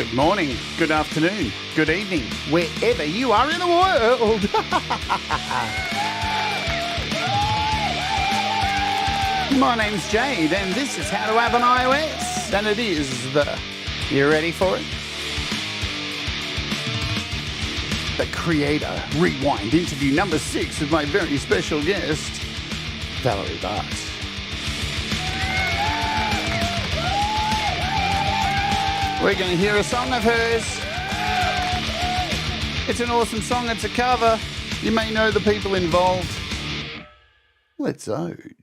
Good morning, good afternoon, good evening, wherever you are in the world. My name's Jade, and this is How to Have an iOS, and it is you ready for it? The Creator Rewind interview number 6 with my very special guest, Valerie Bhat. We're going to hear a song of hers. It's an awesome song. It's a cover. You may know the people involved. Let's ode.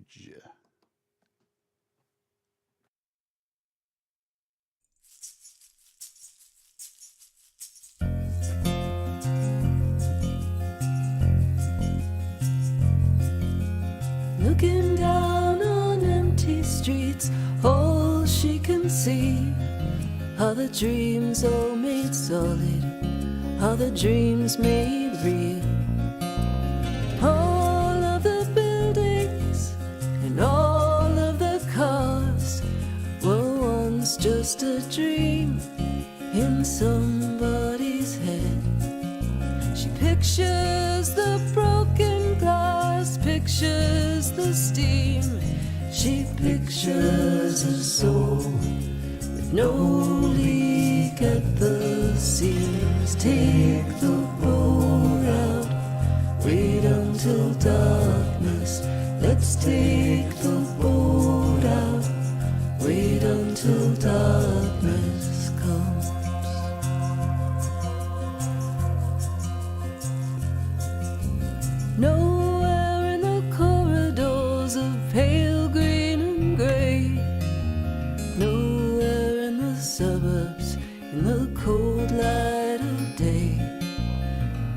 Looking down on empty streets, all she can see are the dreams all made solid, are the dreams made real. All of the buildings and all of the cars were once just a dream in somebody's head. She pictures the broken glass, pictures the steam. She pictures a soul no leak at the seams. Take the boat out, wait until darkness. Let's take the boat out, wait until darkness comes. Nowhere in the corridors of pale green and grey, suburbs in the cold light of day.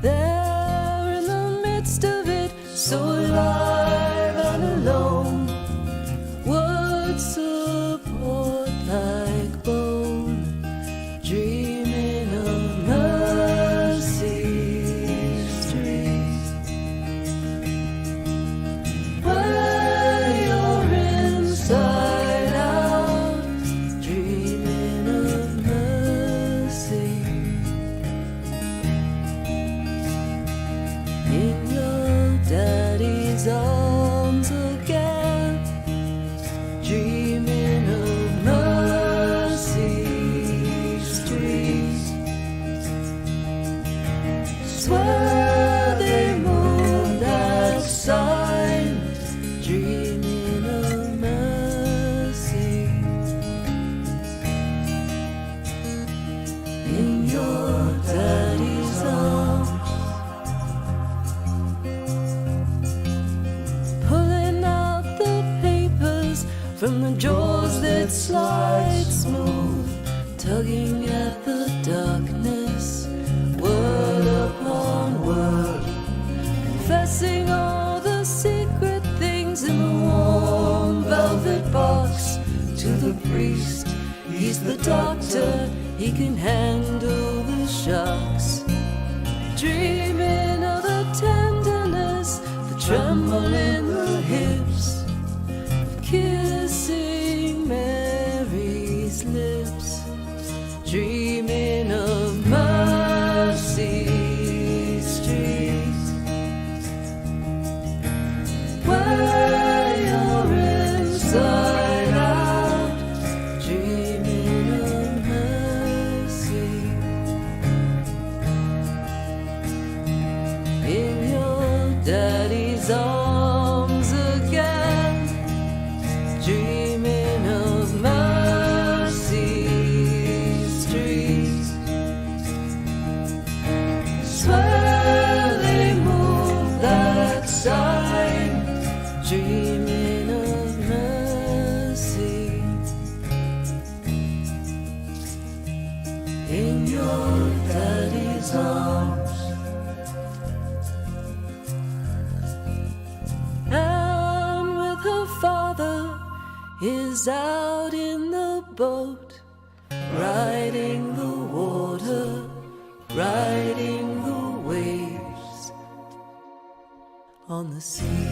There in the midst of it, so alive and alone, words support like bone, dreaming of mercy streets. Where you're inside out, dreaming of mercy. In your daddy's arms again, dreaming of mercy streets. Swear they moved that sign, dreaming of mercy. In your daddy's arms, pulling out the papers from the drawers that slide smooth, tugging at the darkness, word upon word, confessing all the secret things in the warm velvet box to the priest. He's the doctor, he can handle the shocks. Dreaming of the tenderness, the tremble in the hips, of kissing Mary's lips. Dreaming of mercy streets. Where you're inside out, dreaming of mercy. In your daddy's arms again, dreaming of mercy streets. Swear they moved that sign, dreaming of mercy. In your daddy's arms. And with her father is out in the boat, riding the water, riding the waves on the sea.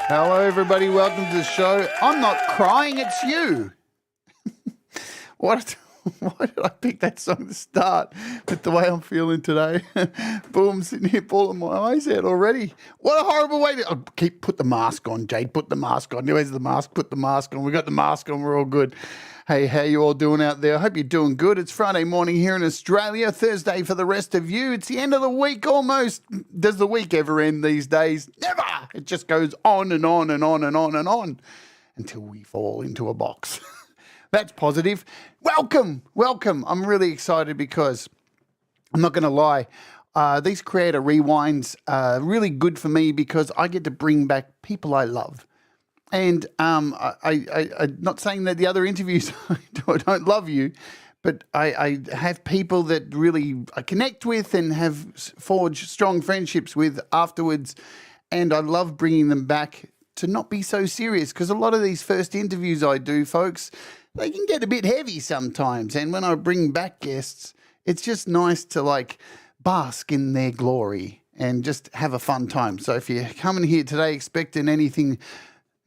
Hello, everybody. Welcome to the show. I'm not crying, it's you. What? Why did I pick that song to start with the way I'm feeling today? Boom, sitting here pulling my eyes out already. What a horrible way to put the mask on, Jade. Put the mask on. Where's the mask? Put the mask on. We got the mask on. We're all good. Hey, how you all doing out there? I hope you're doing good. It's Friday morning here in Australia, Thursday for the rest of you. It's the end of the week almost. Does the week ever end these days? Never. It just goes on and on and on and on and on until we fall into a box. That's positive. Welcome. I'm really excited because I'm not going to lie. These creator rewinds are really good for me because I get to bring back people I love. And I'm not saying that the other interviews I don't love you, but I have people that really I connect with and have forged strong friendships with afterwards. And I love bringing them back to not be so serious because a lot of these first interviews I do, folks, they can get a bit heavy sometimes. And when I bring back guests, it's just nice to bask in their glory and just have a fun time. So if you're coming here today expecting anything,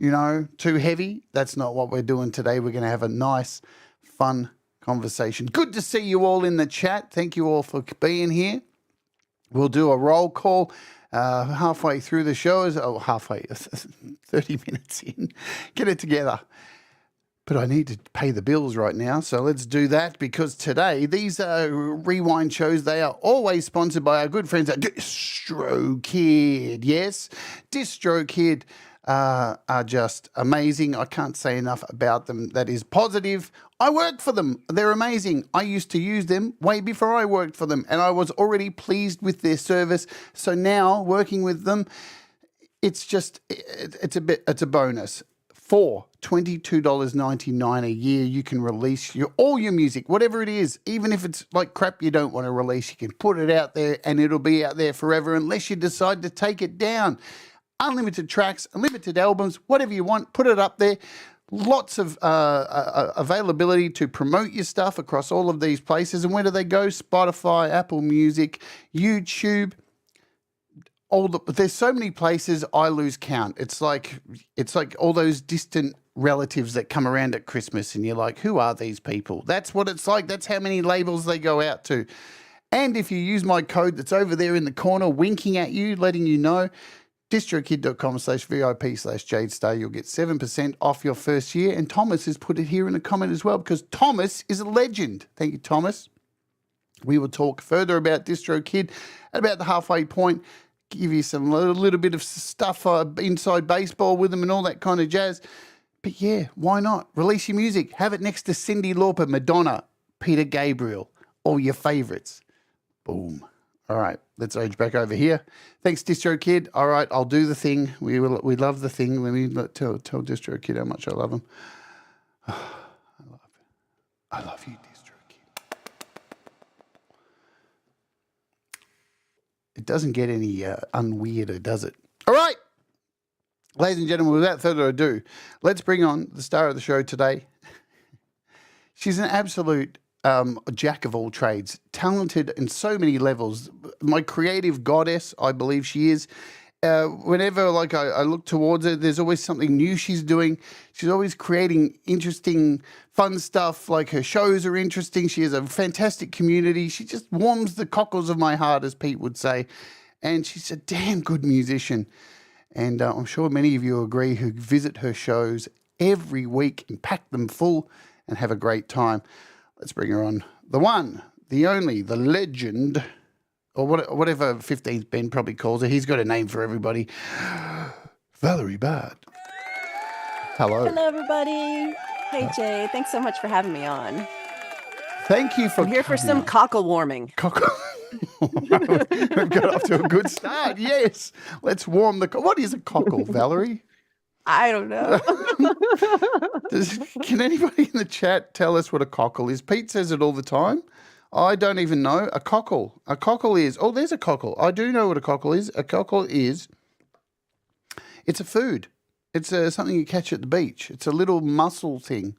too heavy, that's not what we're doing today. We're going to have a nice, fun conversation. Good to see you all in the chat. Thank you all for being here. We'll do a roll call halfway through the show. 30 minutes in. Get it together. But I need to pay the bills right now, so let's do that because today, these rewind shows, they are always sponsored by our good friends at DistroKid. Yes, DistroKid are just amazing. I can't say enough about them. That is positive. I work for them. They're amazing. I used to use them way before I worked for them, and I was already pleased with their service. So now, working with them, it's a bonus. For $22.99 a year, you can release all your music, whatever it is. Even if it's like crap you don't want to release, you can put it out there and it'll be out there forever unless you decide to take it down. Unlimited tracks, unlimited albums, whatever you want, put it up there. Lots of availability to promote your stuff across all of these places. And where do they go? Spotify, Apple Music, YouTube. There's so many places I lose count. It's like all those distant relatives that come around at Christmas and you're like, who are these people? That's what it's like. That's how many labels they go out to. And if you use my code that's over there in the corner, winking at you, letting you know, distrokid.com/VIP/Jade Starr, you'll get 7% off your first year. And Thomas has put it here in a comment as well because Thomas is a legend. Thank you, Thomas. We will talk further about DistroKid at about the halfway point. Give you some little bit of stuff inside baseball with them and all that kind of jazz. But yeah, why not? Release your music. Have it next to Cyndi Lauper, Madonna, Peter Gabriel, all your favorites. Boom. All right, let's age back over here. Thanks, DistroKid. All right, I'll do the thing. We love the thing. Let me tell DistroKid how much I love him. I love you, DistroKid. It doesn't get any unweirder, does it? All right. Ladies and gentlemen, without further ado, let's bring on the star of the show today. She's an absolute jack of all trades, talented in so many levels. My creative goddess, I believe she is. Whenever I look towards her, there's always something new she's doing. She's always creating interesting, fun stuff. Like her shows are interesting. She has a fantastic community. She just warms the cockles of my heart, as Pete would say. And she's a damn good musician. And I'm sure many of you agree who visit her shows every week and pack them full and have a great time. Let's bring her on. The one, the only, the legend, or whatever 15th Ben probably calls her. He's got a name for everybody. Valerie Bhat. Hello. Hello, everybody. Hey, Jay. Thanks so much for having me on. Thank you for I'm here for some cockle warming. We've got off to a good start. Yes. Let's warm the... What is a cockle, Valerie? I don't know. Can anybody in the chat tell us what a cockle is? Pete says it all the time. I don't even know. A cockle. A cockle is... Oh, there's a cockle. I do know what a cockle is. A cockle is... It's a food. It's something you catch at the beach. It's a little mussel thing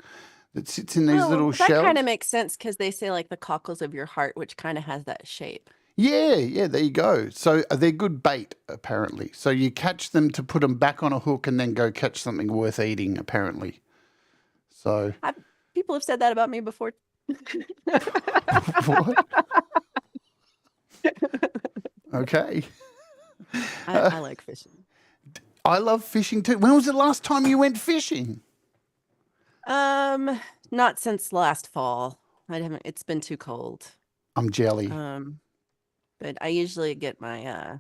that sits in these little shells. That kind of makes sense because they say like the cockles of your heart, which kind of has that shape. Yeah, there you go. So they're good bait, apparently. So you catch them to put them back on a hook and then go catch something worth eating, apparently. So People have said that about me before. what? Okay. I like fishing. I love fishing too. When was the last time you went fishing? Not since last fall. It's been too cold. I'm jelly. But I usually get my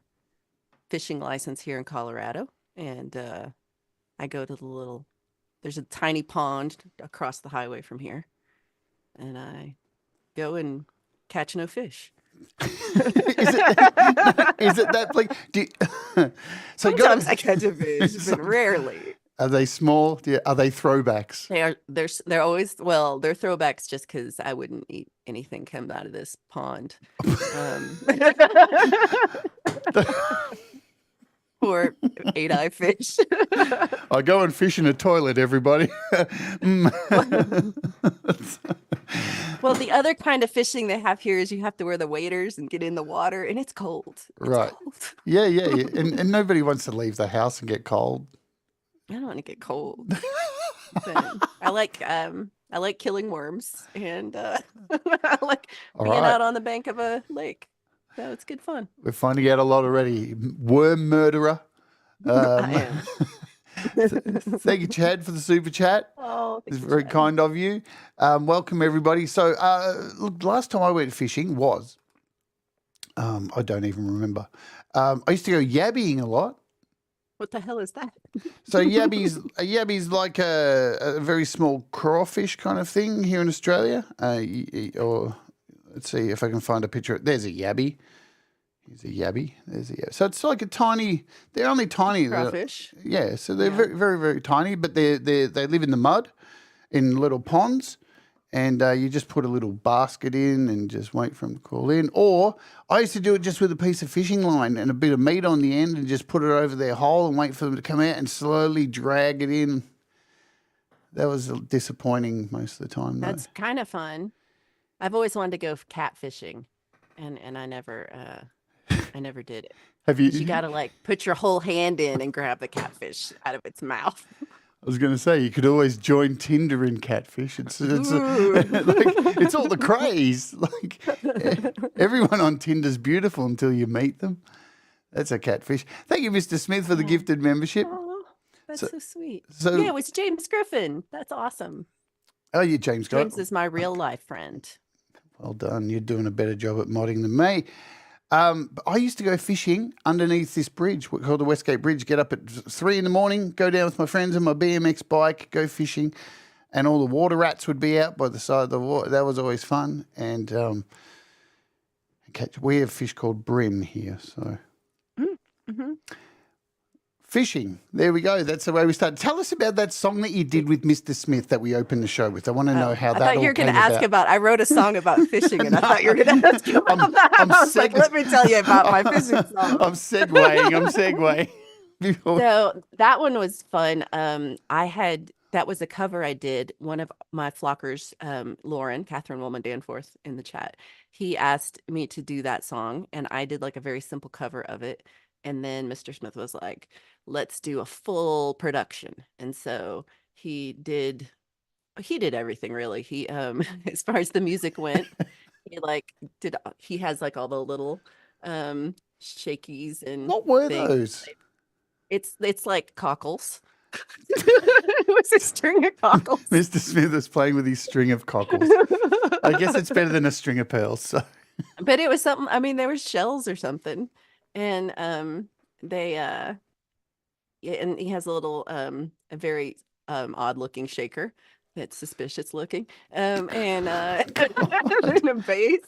fishing license here in Colorado, and I go to there's a tiny pond across the highway from here, and I go and catch no fish. Is it that like? Sometimes I catch a fish, but rarely. Are they small? Are they throwbacks? They're always, well, they're throwbacks just because I wouldn't eat anything come out of this pond. Or 8-eye fish. I go and fish in a toilet, everybody. Well, the other kind of fishing they have here is you have to wear the waders and get in the water, and it's cold. It's right. cold. Yeah. And nobody wants to leave the house and get cold. I don't want to get cold. But I like killing worms, and I like being out on the bank of a lake. So it's good fun. We're finding out a lot already. Worm murderer. I am. Thank you, Chad, for the super chat. Oh, it's very kind of you. Welcome, everybody. So, look, last time I went fishing was, I don't even remember. I used to go yabbying a lot. What the hell is that? So yabby's like a very small crawfish kind of thing here in Australia. Or let's see if I can find a picture. There's a yabby. Here's a yabby. There's a yabby. So it's like they're only tiny. Crawfish. Yeah, so they're very, very, very tiny, but they live in the mud in little ponds. And you just put a little basket in and just wait for them to crawl in. Or I used to do it just with a piece of fishing line and a bit of meat on the end and just put it over their hole and wait for them to come out and slowly drag it in. That was disappointing most of the time, though. That's kind of fun. I've always wanted to go catfishing, and I never did it. Have you? You got to like put your whole hand in and grab the catfish out of its mouth. I was going to say, you could always join Tinder in catfish. It's all the craze. Like everyone on Tinder's beautiful until you meet them. That's a catfish. Thank you, Mr. Smith, for the gifted membership. Oh, that's so sweet. So, yeah, it was James Griffin. That's awesome. Oh, yeah, James Griffin. James is my real life friend. Well done. You're doing a better job at modding than me. I used to go fishing underneath this bridge called the Westgate Bridge, get up at 3 a.m, go down with my friends on my BMX bike, go fishing, and all the water rats would be out by the side of the water. That was always fun. And we have fish called brim here. So fishing. There we go. That's the way we started. Tell us about that song that you did with Mr. Smith that we opened the show with. I want to know how that all came about. I thought you were going to ask about, I wrote a song about fishing, and I thought you were going to ask about that. I was like, let me tell you about my fishing song. I'm segueing. So that one was fun. That was a cover I did. One of my flockers, Lauren, Catherine Woolman Danforth in the chat, he asked me to do that song, and I did like a very simple cover of it. And then Mr. Smith was like, let's do a full production. And so he did everything really. He as far as the music went, he has like all the little shakies and what were things. Those? It's like cockles. It was a string of cockles. Mr. Smith is playing with his string of cockles. I guess it's better than a string of pearls. So. But it was something, I mean, there were shells or something. And and he has a little a very odd looking shaker that's suspicious looking, and a bass,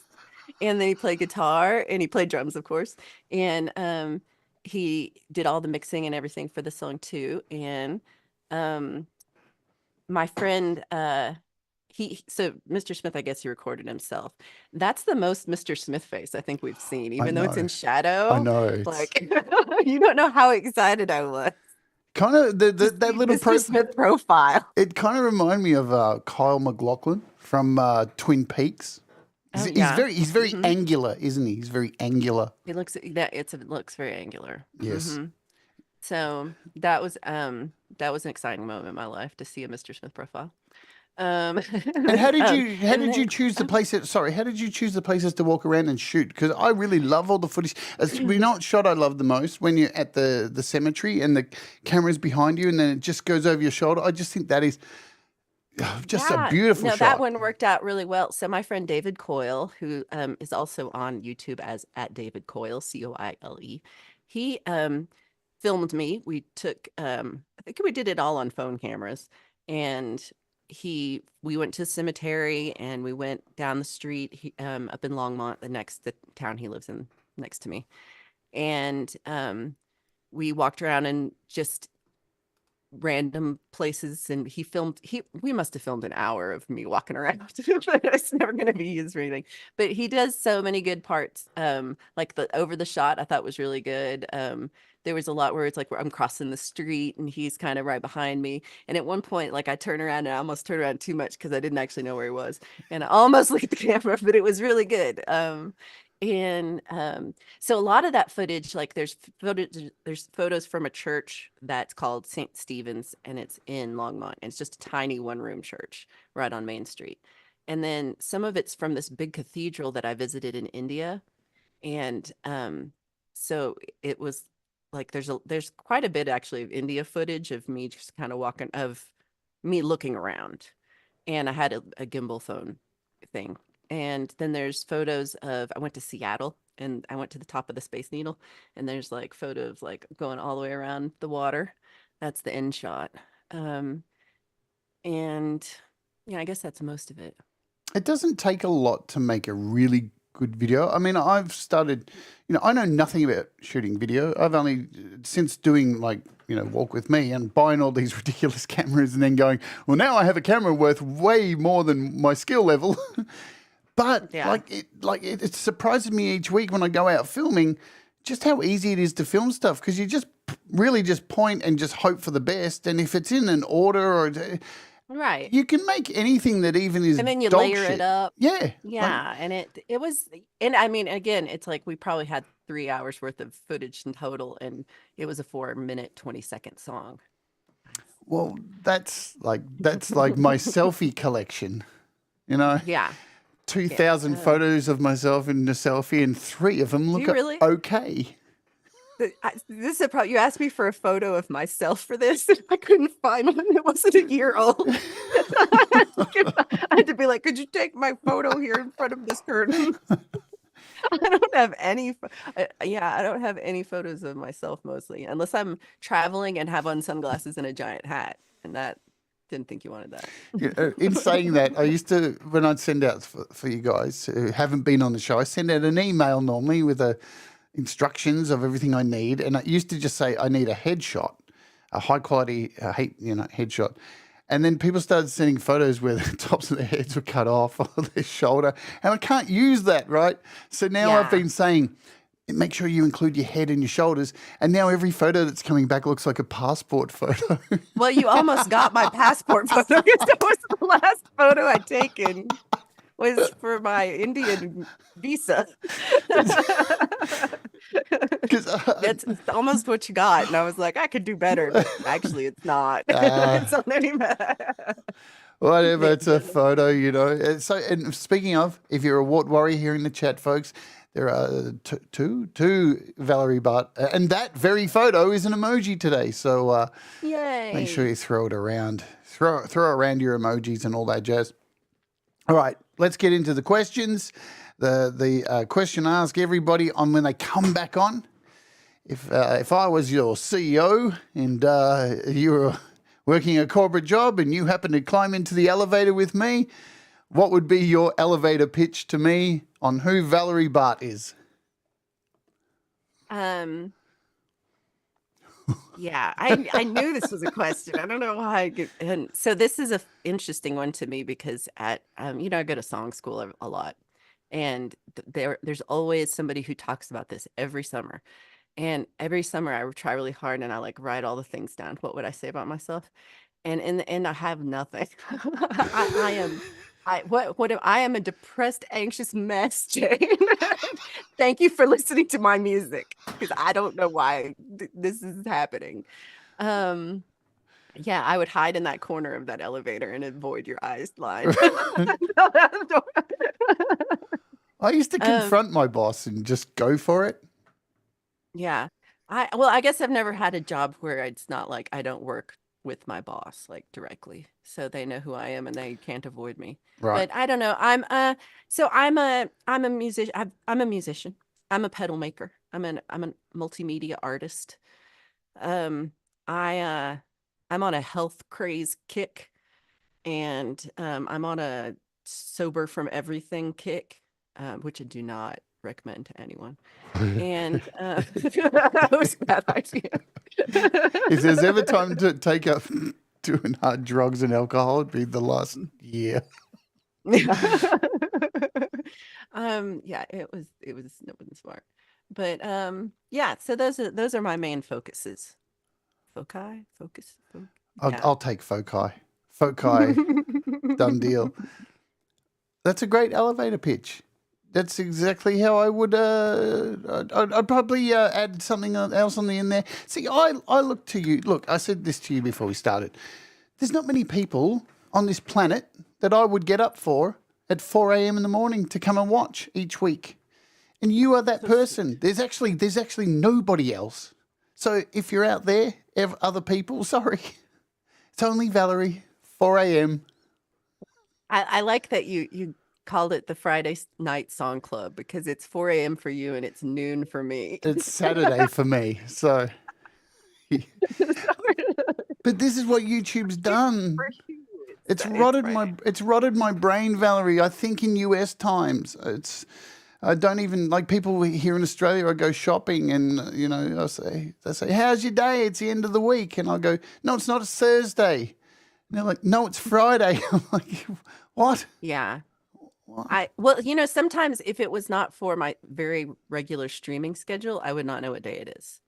and then he played guitar and he played drums, of course, and he did all the mixing and everything for the song too. And my friend so Mr. Smith, I guess he recorded himself. That's the most Mr. Smith face I think we've seen, even though it's in shadow. I know. Like you don't know how excited I was. Kind of that little Mr. Smith profile. It kind of reminded me of Kyle MacLachlan from Twin Peaks. Oh He's yeah. very angular, isn't he? He's very angular. It looks it looks very angular. Yes. So that was an exciting moment in my life to see a Mr. Smith profile. And how did And you then choose the places? Sorry, how did you choose the places to walk around and shoot? Because I really love all the footage. We know what shot I love the most when you're at the cemetery and the camera's behind you, and then it just goes over your shoulder. I just think that is just a beautiful no, shot. that one worked out really well. So my friend David Coyle, who is also on YouTube as at David Coyle, Coile, he filmed me. We took I think we did it all on phone cameras, and we went to the cemetery and we went down the street up in Longmont, the town he lives in next to me, and we walked around and just random places, and we must have filmed an hour of me walking around. But it's never going to be used for anything, but he does so many good parts, like the over the shot I thought was really good. There was a lot where it's like where I'm crossing the street and he's kind of right behind me, and at one point like I turn around and I almost turned around too much because I didn't actually know where he was, and I almost looked at the camera, but it was really good. And So a lot of that footage, like there's photos from a church that's called St. Stephen's, and it's in Longmont, and it's just a tiny one-room church right on Main Street. And then some of it's from this big cathedral that I visited in India. And so it was like there's quite a bit actually of India footage of me just kind of of me looking around. And I had a gimbal phone thing. And then there's photos of I went to Seattle and I went to the top of the Space Needle, and there's like photos like going all the way around the water. That's the end shot. And yeah, I guess that's most of it. It doesn't take a lot to make a really good video. I mean, I've started, I know nothing about shooting video. I've only, since doing like, Walk With Me and buying all these ridiculous cameras and then going, well, now I have a camera worth way more than my skill level. But Yeah. it surprises me each week when I go out filming just how easy it is to film stuff, because you just really just point and just hope for the best. And if it's in an order or Right. you can make anything that even is And then you dog layer shit. it up. Yeah. Yeah. And it was, and I mean, again, it's like we probably had 3 hours worth of footage in total, and it was a 4-minute, 20-second song. Well, that's like my selfie collection, Yeah. 2,000 photos of myself in a selfie, and 3 of them look really? okay. This is a problem. You asked me for a photo of myself for this, and I couldn't find one. It wasn't a year old. I had to be like, could you take my photo here in front of this curtain? I don't have any. I don't have any photos of myself mostly, unless I'm traveling and have on sunglasses and a giant hat, and that. Didn't think you wanted that. In saying that, I used to, when I'd send out for you guys who haven't been on the show, I send out an email normally with instructions of everything I need, and I used to just say I need a headshot, a high quality headshot, and then people started sending photos where the tops of their heads were cut off or their shoulder, and I can't use that, right? So now I've been saying, make sure you include your head and your shoulders. And now every photo that's coming back looks like a passport photo. Well, you almost got my passport photo, because that was the last photo I'd taken was for my Indian visa. It's almost what you got. And I was like, I could do better. But actually, it's not. It's not any better. Whatever, it's a photo, So, and speaking of, if you're a Wart Warrior here in the chat, folks, there are two Valerie Bhat, and that very photo is an emoji today. So Yay. Make sure you throw it around. Throw around your emojis and all that jazz. All right, let's get into the questions. The question I ask everybody on when they come back on. If I was your CEO and you were working a corporate job and you happened to climb into the elevator with me, what would be your elevator pitch to me on who Valerie Bhat is? Yeah, I knew this was a question. I don't know why. And so this is a interesting one to me because I go to song school a lot, and there's always somebody who talks about this every summer. And every summer I try really hard and I like write all the things down. What would I say about myself? And in the end, I have nothing. I am I am a depressed, anxious mess, Jade. Thank you for listening to my music because I don't know why this is happening. Yeah, I would hide in that corner of that elevator and avoid your eyes line. I used to confront my boss and just go for it. Yeah. I guess I've never had a job where it's not like I don't work with my boss like directly. So they know who I am and they can't avoid me. Right. But I don't know. I'm a musician. I'm a musician. I'm a pedal maker. I'm a multimedia artist. Um I'm on a health craze kick and I'm on a sober from everything kick, which I do not recommend to anyone. And that was a bad idea. If there's ever time to take up doing hard drugs and alcohol, it'd be the last year. Yeah, it wasn't smart. But yeah, so those are my main focuses. Focus. I'll take foci. Foci, done deal. That's a great elevator pitch. That's exactly how I would. I'd probably add something else on the end there. See, I look to you. Look, I said this to you before we started. There's not many people on this planet that I would get up for at 4 a.m. in the morning to come and watch each week, and you are that person. There's actually nobody else. So if you're out there, other people, sorry, it's only Valerie, 4 a.m. I like that you called it the Friday night song club because it's 4 a.m. for you and it's noon for me. It's Saturday for me, so. But this is what YouTube's done. It's rotted my brain, Valerie. I think in US times. I don't even like people here in Australia. I go shopping and they say, "How's your day? It's the end of the week," and I go, "No, it's not. It's Thursday." And they're like, "No, it's Friday." I'm like, "What?" Yeah. What? Sometimes if it was not for my very regular streaming schedule, I would not know what day it is.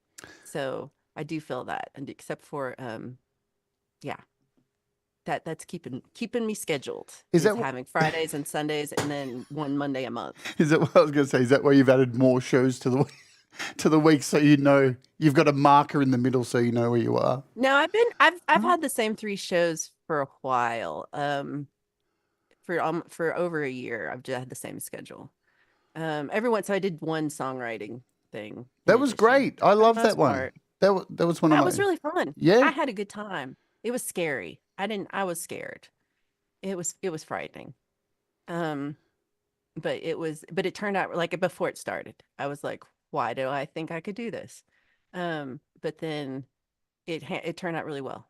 So I do feel that, and except for yeah, that's keeping me scheduled. Is that having Fridays and Sundays, and then one Monday a month? Is that what I was going to say? Is that why you've added more shows to the week, so you know you've got a marker in the middle, so you know where you are? No, I've had the same 3 shows for a while. For over a year, I've just had the same schedule. So I did one songwriting thing. That was great. I love that one. That was one of my. That was really fun. Yeah, I had a good time. It was scary. I was scared. It was frightening. But it turned out like before it started. I was like, why do I think I could do this? But then it turned out really well.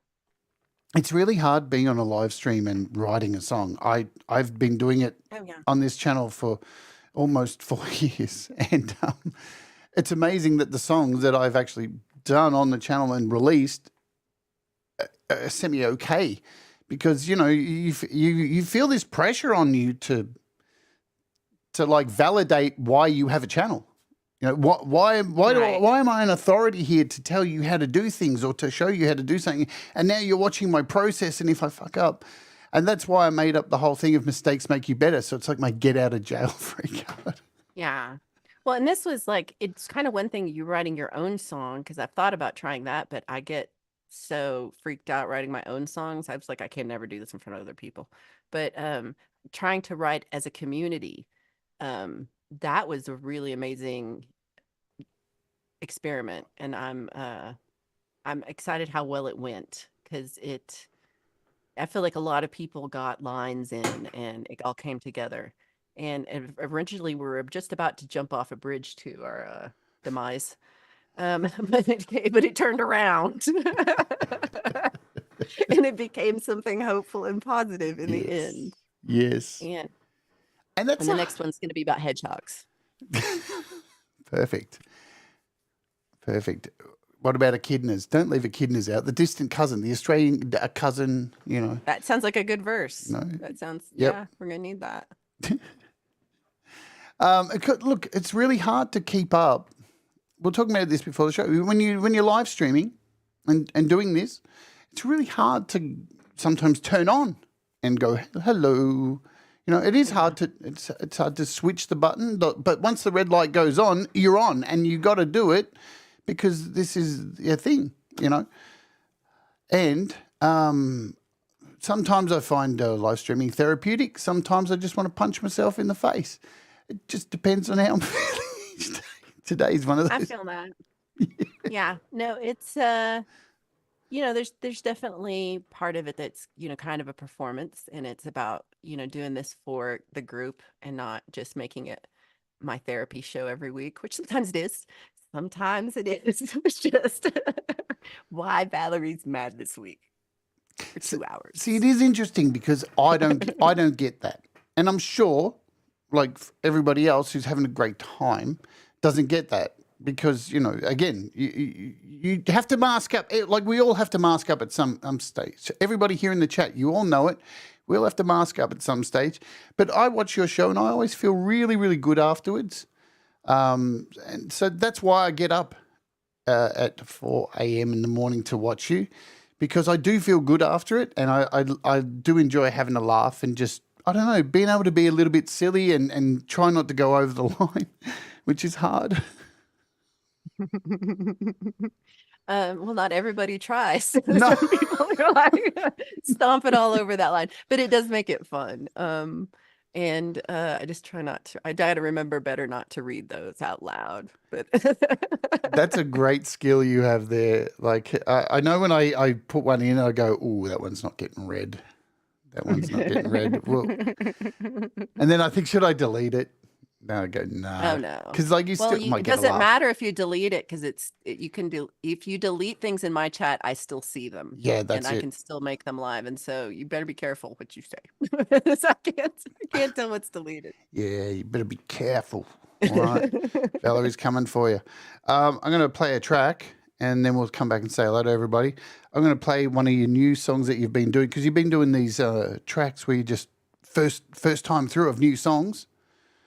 It's really hard being on a live stream and writing a song. I've been doing it on this channel for almost 4 years, and it's amazing that the songs that I've actually done on the channel and released are semi-okay, because you feel this pressure on you to like validate why you have a channel. Why am I an authority here to tell you how to do things or to show you how to do something? And now you're watching my process, and if I fuck up, and that's why I made up the whole thing of mistakes make you better. So it's like my get out of jail free card. Yeah. Well, and this was like, it's kind of one thing you writing your own song, because I've thought about trying that, but I get so freaked out writing my own songs. I was like, I can never do this in front of other people. But trying to write as a community, that was a really amazing experiment, and I'm excited how well it went, because I feel like a lot of people got lines in and it all came together, and originally we were just about to jump off a bridge to our demise, but it turned around and it became something hopeful and positive in the end. Yes. And the next one's going to be about hedgehogs. Perfect. What about echidnas? Don't leave echidnas out. The distant cousin, the Australian cousin, That sounds like a good verse. No. That sounds, Yep. Yeah, we're going to need that. Look, it's really hard to keep up. We're talking about this before the show. When you're live streaming and doing this, it's really hard to sometimes turn on and go, hello. You know, it is hard to it's hard to switch the button, but once the red light goes on, you're on, and you got to do it because this is your thing, you know. And sometimes I find live streaming therapeutic. Sometimes I just want to punch myself in the face. It just depends on how I'm feeling each day. Today's one of those. I feel that. Yeah. No, it's you know, there's definitely part of it that's, you know, kind of a performance, and it's about, you know, doing this for the group and not just making it my therapy show every week, which sometimes it is. Sometimes it is. It's just why Valerie's mad this week for 2 hours. See, it is interesting because I don't get that, and I'm sure, like everybody else who's having a great time, doesn't get that because, you know, again, you have to mask up. Like we all have to mask up at some stage. Everybody here in the chat, you all know it. We all have to mask up at some stage. But I watch your show and I always feel really, really good afterwards. And so that's why I get up at 4 a.m. in the morning to watch you, because I do feel good after it, and I do enjoy having a laugh and just, I don't know, being able to be a little bit silly and try not to go over the line, which is hard. Well, not everybody tries. No. Some people are like stomping all over that line, but it does make it fun. And I just try not to. I got to remember better not to read those out loud. But That's a great skill you have there. Like I know when I put one in, I go, "Ooh, that one's not getting read. That one's not getting read." Well, and then I think, should I delete it? No, I go, no. Oh no, because like you still might it get a doesn't laugh. matter if you delete it, because you can do, if you delete things in my chat, I still see them. Yeah, that's and I it. can still make them live, and so you better be careful what you say. So I can't tell what's deleted. Yeah, you better be careful. All right, Valerie's coming for you. I'm going to play a track, and then we'll come back and say hello to everybody. I'm going to play one of your new songs that you've been doing, because you've been doing these tracks where you just first time through of new songs.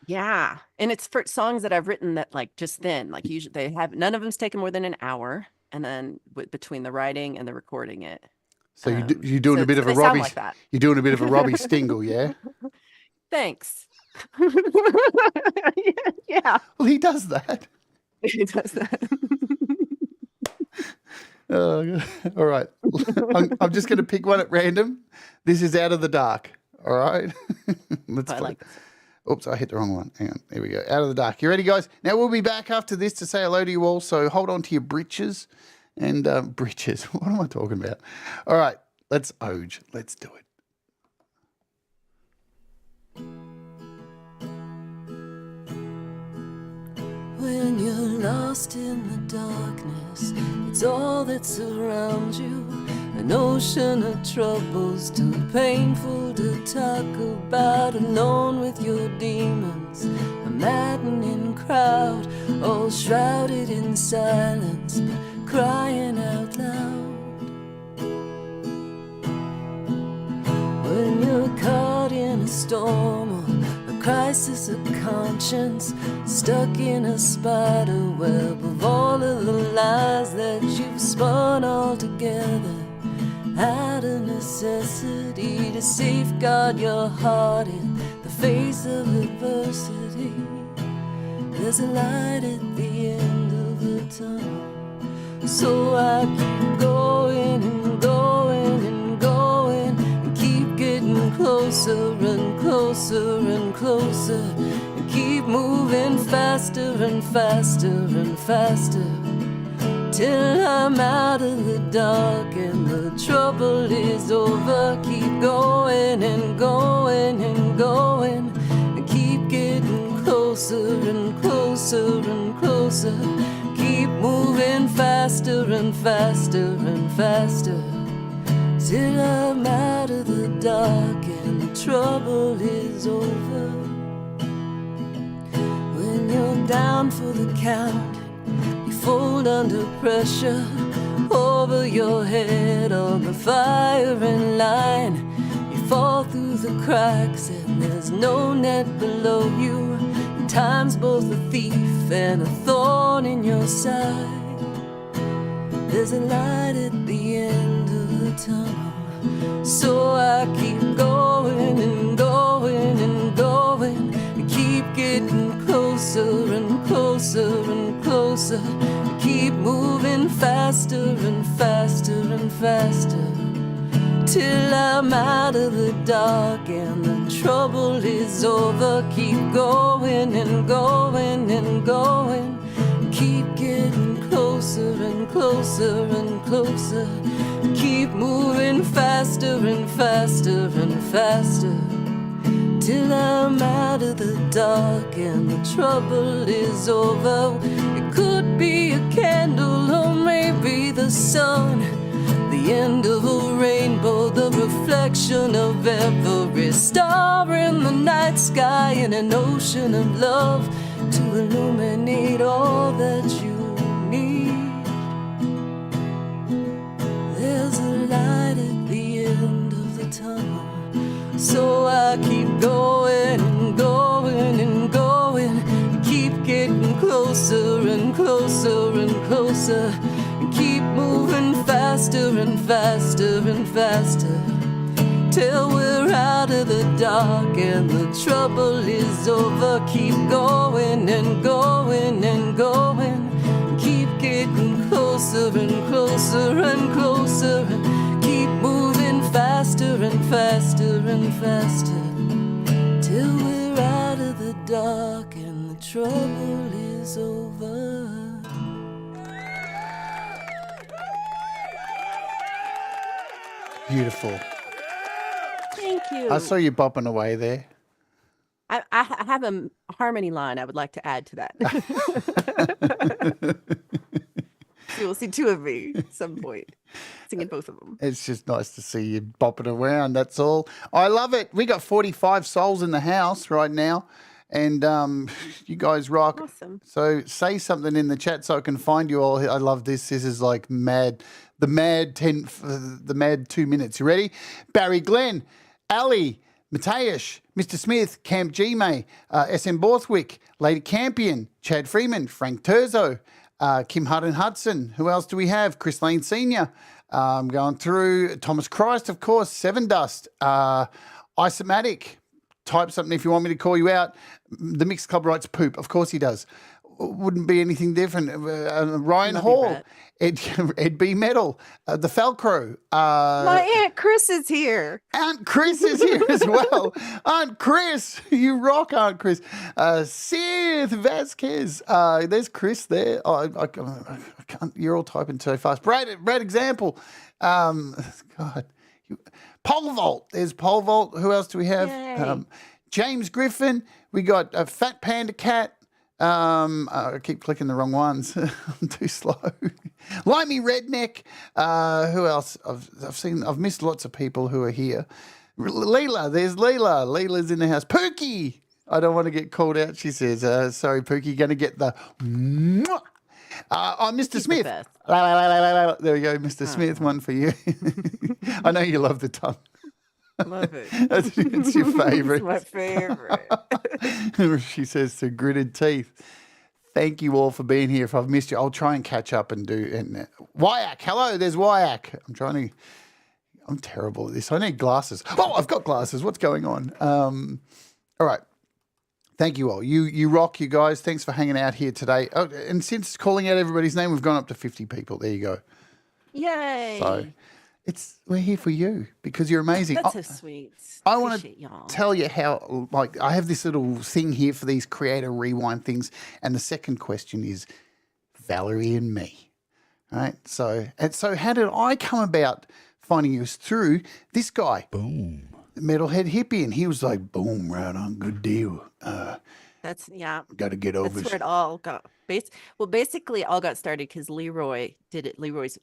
Yeah, and it's for songs that I've written that, like, just then, like, usually they have, none of them's taken more than an hour, and then between the writing and the recording it. So you're doing a bit of a Robbie. Like that. You're doing a bit of a Robbie Stingle, yeah. Thanks. Yeah. Well, he does that. He does that. All right. I'm just going to pick one at random. This is Out of the Dark. All right. Let's play. Like this. Oops, I hit the wrong one. Hang on. Here we go. Out of the Dark. You ready, guys? Now, we'll be back after this to say hello to you all. So hold on to your britches and britches. What am I talking about? All right. Let's Oge. Let's do it. When you're lost in the darkness, it's all that's around you. An ocean of troubles, too painful to talk about. Alone with your demons, a maddening crowd, all shrouded in silence, but crying out loud. When you're caught in a storm or a crisis of conscience, stuck in a spider web of all of the lies that you've spun all together, out of necessity to safeguard your heart in the face of adversity. There's a light at the end of the tunnel, so I keep going and going and going, and keep getting closer and closer and closer, and keep moving faster and faster and faster, till I'm out of the dark and the trouble is over. Keep going and going and going, and keep getting closer and closer and closer. Keep moving faster and faster and faster, till I'm out of the dark and the trouble is over. When you're down for the count, you fold under pressure, over your head on the firing line. You fall through the cracks and there's no net below you. And time's both a thief and a thorn in your side. There's a light at the end of the tunnel, so I keep going and going and closer. Keep moving faster and faster and faster, till I'm out of the dark and the trouble is over. Keep going and going and going. Keep getting closer and closer and closer. Keep moving faster and faster and faster, till I'm out of the dark and the trouble is over. It could be a candle or maybe the sun, the end of a rainbow, the reflection of every star in the night sky, in an ocean of love to illuminate all that you need. There's a light at the end of the tunnel, so I keep going and going and going. Keep getting closer and closer and closer. Keep moving faster and faster and faster, till we're out of the dark and the trouble is over. Keep going and going and going. Keep getting closer and closer and closer. Keep moving faster and faster and faster, till we're out of the dark and the trouble is over. Beautiful. Thank you. I saw you bopping away there. I have a harmony line I would like to add to that. You will see two of me at some point singing both of them. It's just nice to see you bopping around. That's all. I love it. We got 45 souls in the house right now, and you guys rock. Awesome. So say something in the chat so I can find you all. I love this. This is like mad. The mad 2 minutes. You ready? Barry Glenn, Ali, Mateus, Mr. Smith, Camp G-May, SM Borthwick, Lady Campion, Chad Freeman, Frank Terzo, Kim Hutton Hudson. Who else do we have? Chris Lane Sr. Going through Thomas Christ, of course, Seven Dust, Isomatic. Type something if you want me to call you out. The Mixed Club writes poop. Of course he does. Wouldn't be anything different. Ryan Love Hall, you, Ed B. Metal, the Falcro. My Aunt Chris is here. Aunt Chris is here as well. Aunt Chris, you rock, Aunt Chris. Sith Vasquez. There's Chris there. I can't. You're all typing so fast. Brad Example. God. Pole Vault. There's Pole Vault. Who else do we have? James Griffin. We got a Fat Panda Cat. I keep clicking the wrong ones. I'm too slow. Limey Redneck. Who else? I've missed lots of people who are here. Leela, there's Leela. Leela's in the house. Pookie. I don't want to get called out. She says, sorry, Pookie, going to get the mwah. Mr. Smith. There we go, Mr. Smith, one for you. I know you love the tongue. Love it. It's your favourite. It's my favorite. She says to gritted teeth. Thank you all for being here. If I've missed you, I'll try and catch up and do. And Wyack, hello, there's Wyack. I'm terrible at this. I need glasses. Oh, I've got glasses. What's going on? All right. Thank you all. You rock, you guys. Thanks for hanging out here today. Oh, and since calling out everybody's name, we've gone up to 50 people. There you go. Yay. So we're here for you because you're amazing. That's so sweet. I want Appreciate y'all. to tell you how, I have this little thing here for these creator rewind things. And the second question is Valerie and me. All right. So how did I come about finding you? Through this guy. Boom. Metalhead hippie. And he was like, boom, right on. Good deal. That's, yeah. Got to get over. That's where it all got. Basically, all got started because Leroy did it. Leroy's,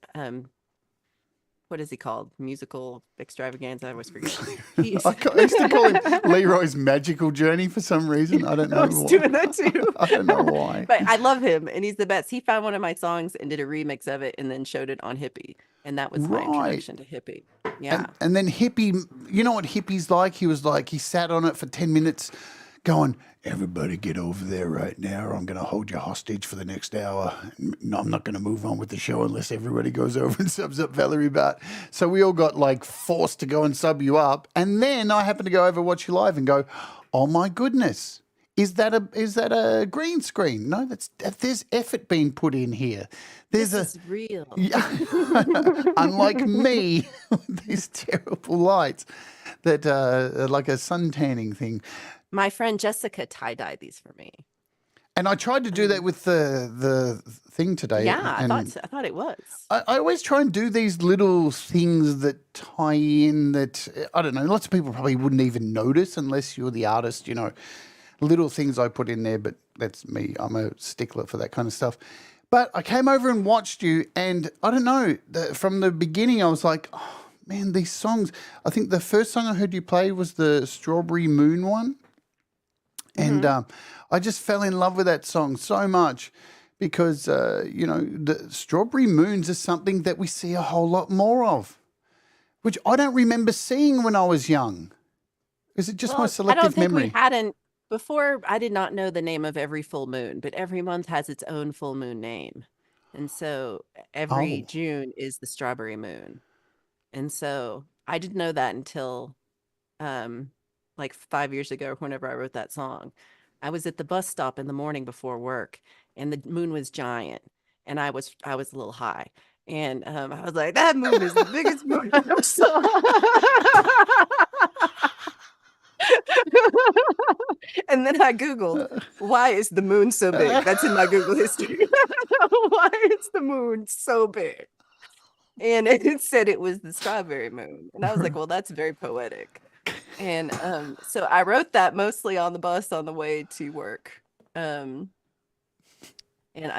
what is he called? Musical extravaganza. I always forget. I used to call him Leroy's Magical Journey for some reason. I don't know I was why. doing that too. I don't know why. But I love him, and he's the best. He found one of my songs and did a remix of it, and then showed it on Hippie, and that was my introduction to Hippie. Yeah. And then Hippie, you know what Hippie's like? He was like, he sat on it for 10 minutes going, everybody get over there right now, or I'm going to hold you hostage for the next hour. No, I'm not going to move on with the show unless everybody goes over and subs up Valerie Bhat. So we all got like forced to go and sub you up. And then I happened to go over watch you live and go, oh my goodness, Is that a green screen? No, there's effort being put in here. There's This is real. yeah, unlike me, with these terrible lights that are like a sun tanning thing. My friend Jessica tie-dyed these for me. And I tried to do that with the thing today. Yeah, and I thought it was. I always try and do these little things that tie in that, I don't know, lots of people probably wouldn't even notice unless you're the artist, little things I put in there, but that's me. I'm a stickler for that kind of stuff. But I came over and watched you, and I don't know, from the beginning I was like, oh, man, these songs. I think the first song I heard you play was the Strawberry Moon one. And I just fell in love with that song so much because, the Strawberry Moons is something that we see a whole lot more of, which I don't remember seeing when I was young. Is it just my selective I don't think memory? we hadn't before. I did not know the name of every full moon, but every month has its own full moon name. And so every Oh. June is the strawberry moon. And so I didn't know that until like 5 years ago, whenever I wrote that song. I was at the bus stop in the morning before work, and the moon was giant, and I was a little high, and I was like, "That moon is the biggest moon I ever saw." And then I Googled, "Why is the moon so big?" That's in my Google history. Why is the moon so big? And it said it was the strawberry moon, and I was like, "Well, that's very poetic." And so I wrote that mostly on the bus on the way to work. And that's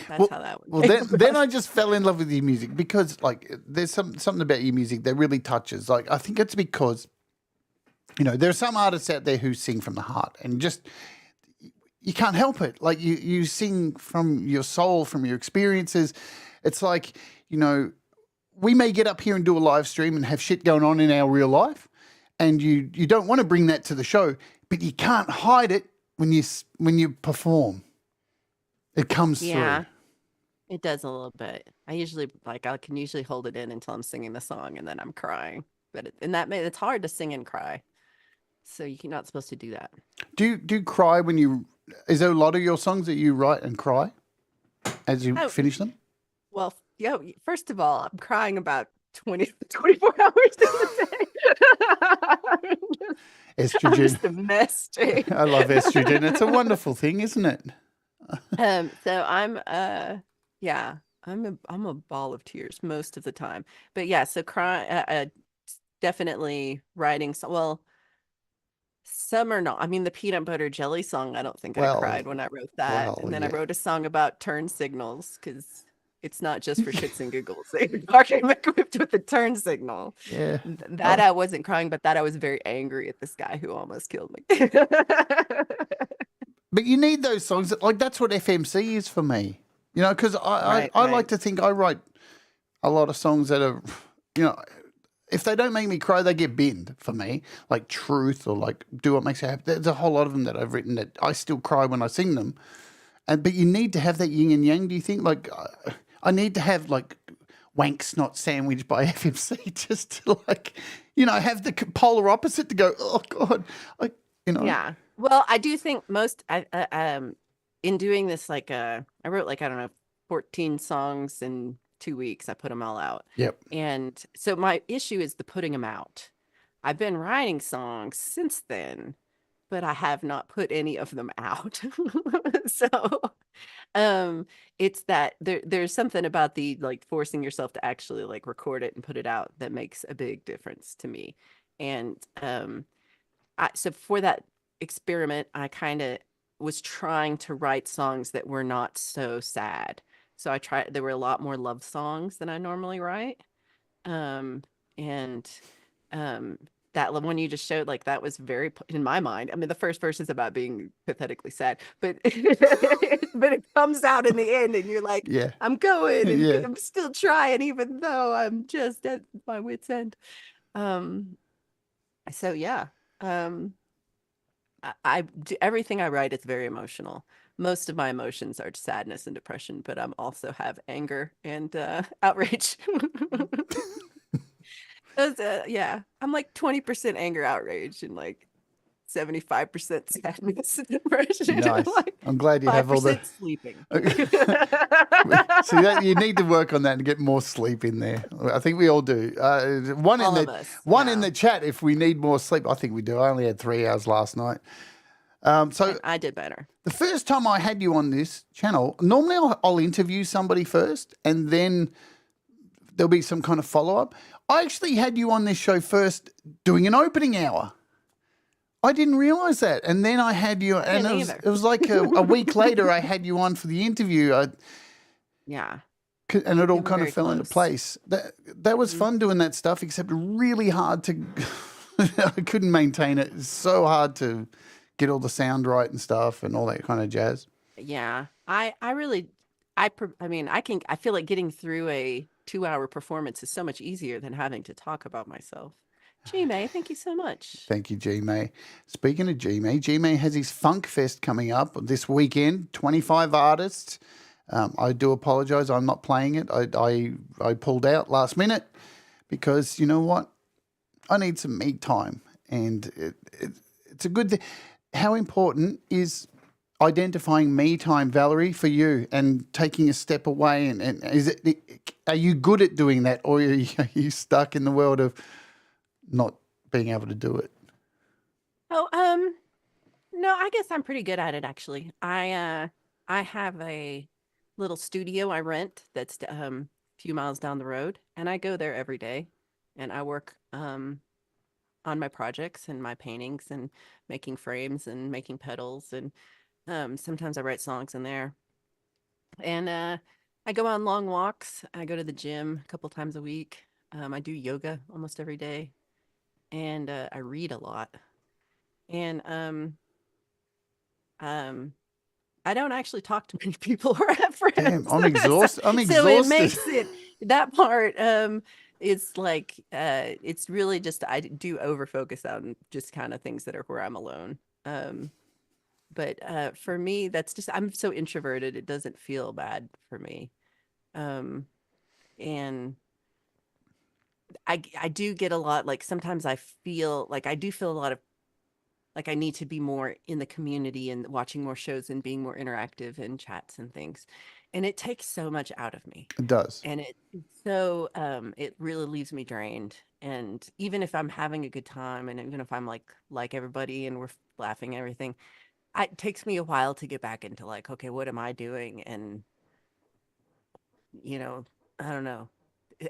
how that one. Then I just fell in love with your music because, like, there's something about your music that really touches. Like, I think it's because, there are some artists out there who sing from the heart, and just you can't help it. Like, you sing from your soul, from your experiences. It's like, we may get up here and do a live stream and have shit going on in our real life, and you don't want to bring that to the show, but you can't hide it when you perform. It comes through. It does a little bit. I can usually hold it in until I'm singing the song, and then I'm crying. But it's hard to sing and cry, so you're not supposed to do that. Do you cry when you? Is there a lot of your songs that you write and cry as you finish them? Well, first of all, I'm crying about 24 hours in a day. Estrogen. I'm just a mess, Jade. I love estrogen. It's a wonderful thing, isn't it? So I'm I'm a ball of tears most of the time. But yeah, so cry definitely writing some are not. I mean, the peanut butter jelly song, I don't think I cried when I wrote that. And then I wrote a song about turn signals because it's not just for shits and giggles. They are equipped with a turn signal. Yeah. That I wasn't crying, but that I was very angry at this guy who almost killed me. But you need those songs that's what FMC is for me. Because I like to think I write a lot of songs that are, if they don't make me cry, they get binned for me, like Truth or like Do What Makes You Happy. There's a whole lot of them that I've written that I still cry when I sing them. But you need to have that yin and yang, do you think? Like, I need to have like Wank Snot Sandwich by FMC just to have the polar opposite to go, oh God, Yeah. Well, I do think most, in doing this, I wrote I don't know, 14 songs in 2 weeks. I put them all out. Yep. And so my issue is the putting them out. I've been writing songs since then, but I have not put any of them out. So it's that there's something about the forcing yourself to actually record it and put it out that makes a big difference to me. And so for that experiment, I kind of was trying to write songs that were not so sad. So there were a lot more love songs than I normally write. That one you just showed, that was very, in my mind, I mean, the first verse is about being pathetically sad, but but it comes out in the end and you're like, yeah, I'm going and I'm still trying, even though I'm just at my wit's end. So yeah, I do everything I write is very emotional. Most of my emotions are sadness and depression, but I'm also have anger and outrage. I'm 20% anger, outrage, and 75% sadness and depression. Nice. Like I'm glad you have all the 5% sleeping. See that you need to work on that and get more sleep in there. I think we all do. One All in of the us, one yeah. in the chat if we need more sleep. I think we do. I only had 3 hours last night. So I did better. the first time I had you on this channel, normally I'll interview somebody first and then there'll be some kind of follow-up. I actually had you on this show first doing an opening hour. I didn't realize that. And then I had you, and it was like a week later I had you on for the interview. Yeah. And it all were kind of very fell into close. place. That was fun doing that stuff, except really hard to, I couldn't maintain it. It's so hard to get all the sound right and stuff and all that kind of jazz. Yeah. I mean, I feel like getting through a 2-hour performance is so much easier than having to talk about myself. G-May, thank you so much. Thank you, G-May. Speaking of G-May has his Funk Fest coming up this weekend, 25 artists. I do apologize. I'm not playing it. I pulled out last minute because you know what? I need some me time. And it's a good thing. How important is identifying me time, Valerie, for you and taking a step away? And are you good at doing that, or are you stuck in the world of not being able to do it? Oh, no, I guess I'm pretty good at it actually. I have a little studio I rent that's a few miles down the road, and I go there every day and I work on my projects and my paintings and making frames and making petals, and sometimes I write songs in there. And I go on long walks. I go to the gym a couple times a week. I do yoga almost every day, and I read a lot. And I don't actually talk to many people or have friends. Damn, I'm exhausted. I'm exhausted. So it makes it that part. It's like it's really just I do over focus on just kind of things that are where I'm alone. But for me, that's just I'm so introverted. It doesn't feel bad for me. And I do get a lot, like sometimes I feel like I do feel a lot of like I need to be more in the community and watching more shows and being more interactive in chats and things. And it takes so much out of me. It does. And it really leaves me drained. And even if I'm having a good time and even if I'm like everybody and we're laughing and everything, it takes me a while to get back into like, okay, what am I doing? And I don't know,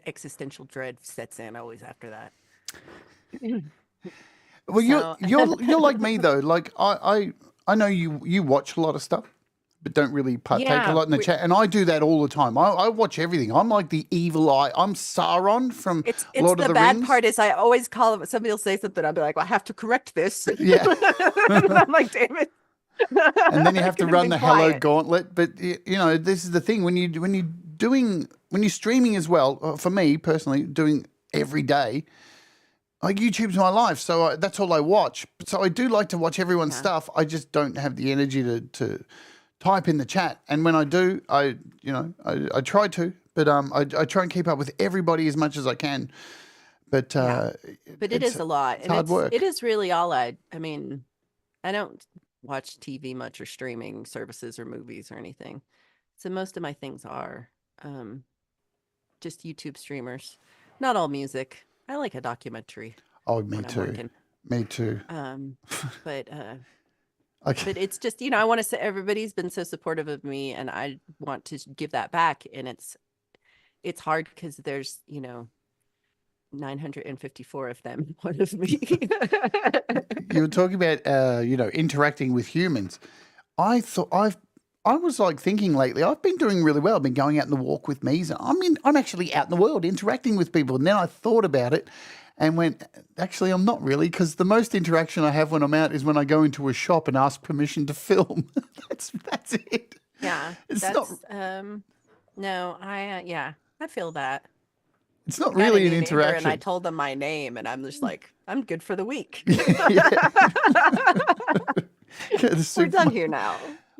existential dread sets in always after that. Well, you're like me though. Like I know you watch a lot of stuff, but don't really partake a lot in the chat. And I do that all the time. I watch everything. I'm like the evil eye. I'm Sauron from Lord of the Rings. The bad part is I always call it. Somebody will say something. I'll be like, well, I have to correct this. Yeah. I'm like, damn it. And then you have to run the hello gauntlet. But this is the thing when you're streaming as well. For me personally, doing every day. Like YouTube's my life, so that's all I watch. So I do like to watch everyone's stuff. I just don't have the energy to type in the chat. And when I do, I try to, but I try and keep up with everybody as much as I can. But it is a lot. It's hard work. It is really all I mean, I don't watch TV much or streaming services or movies or anything. So most of my things are just YouTube streamers. Not all music. I like a documentary. Oh, me too. Me too. But okay. But it's just, I want to say everybody's been so supportive of me and I want to give that back. And it's hard because there's, 954 of them, one of me. You were talking about, interacting with humans. I was like thinking lately, I've been doing really well. I've been going out on the walk with me. I'm actually out in the world interacting with people. And then I thought about it and went, actually, I'm not really, because the most interaction I have when I'm out is when I go into a shop and ask permission to film. That's it. Yeah. No, I feel that. It's not really an interaction. And I told them my name and I'm just like, I'm good for the week. We're done here now.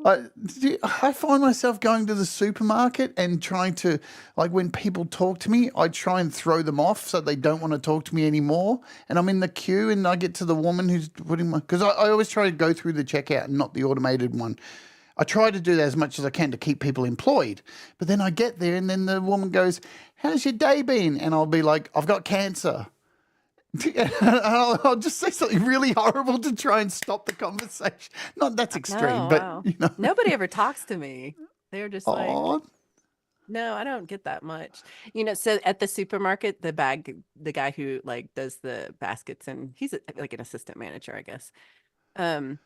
I find myself going to the supermarket and trying to, like, when people talk to me, I try and throw them off so they don't want to talk to me anymore. And I'm in the queue and I get to the woman who's putting because I always try to go through the checkout and not the automated one. I try to do that as much as I can to keep people employed. But then I get there and then the woman goes, "How's your day been?" And I'll be like, "I've got cancer." And I'll just say something really horrible to try and stop the conversation. Not that's extreme, No, but wow. you know. Nobody ever talks to me. They're just like, Oh, no, I don't get that much. So at the supermarket, the guy who like does the baskets, and he's like an assistant manager, I guess. Um,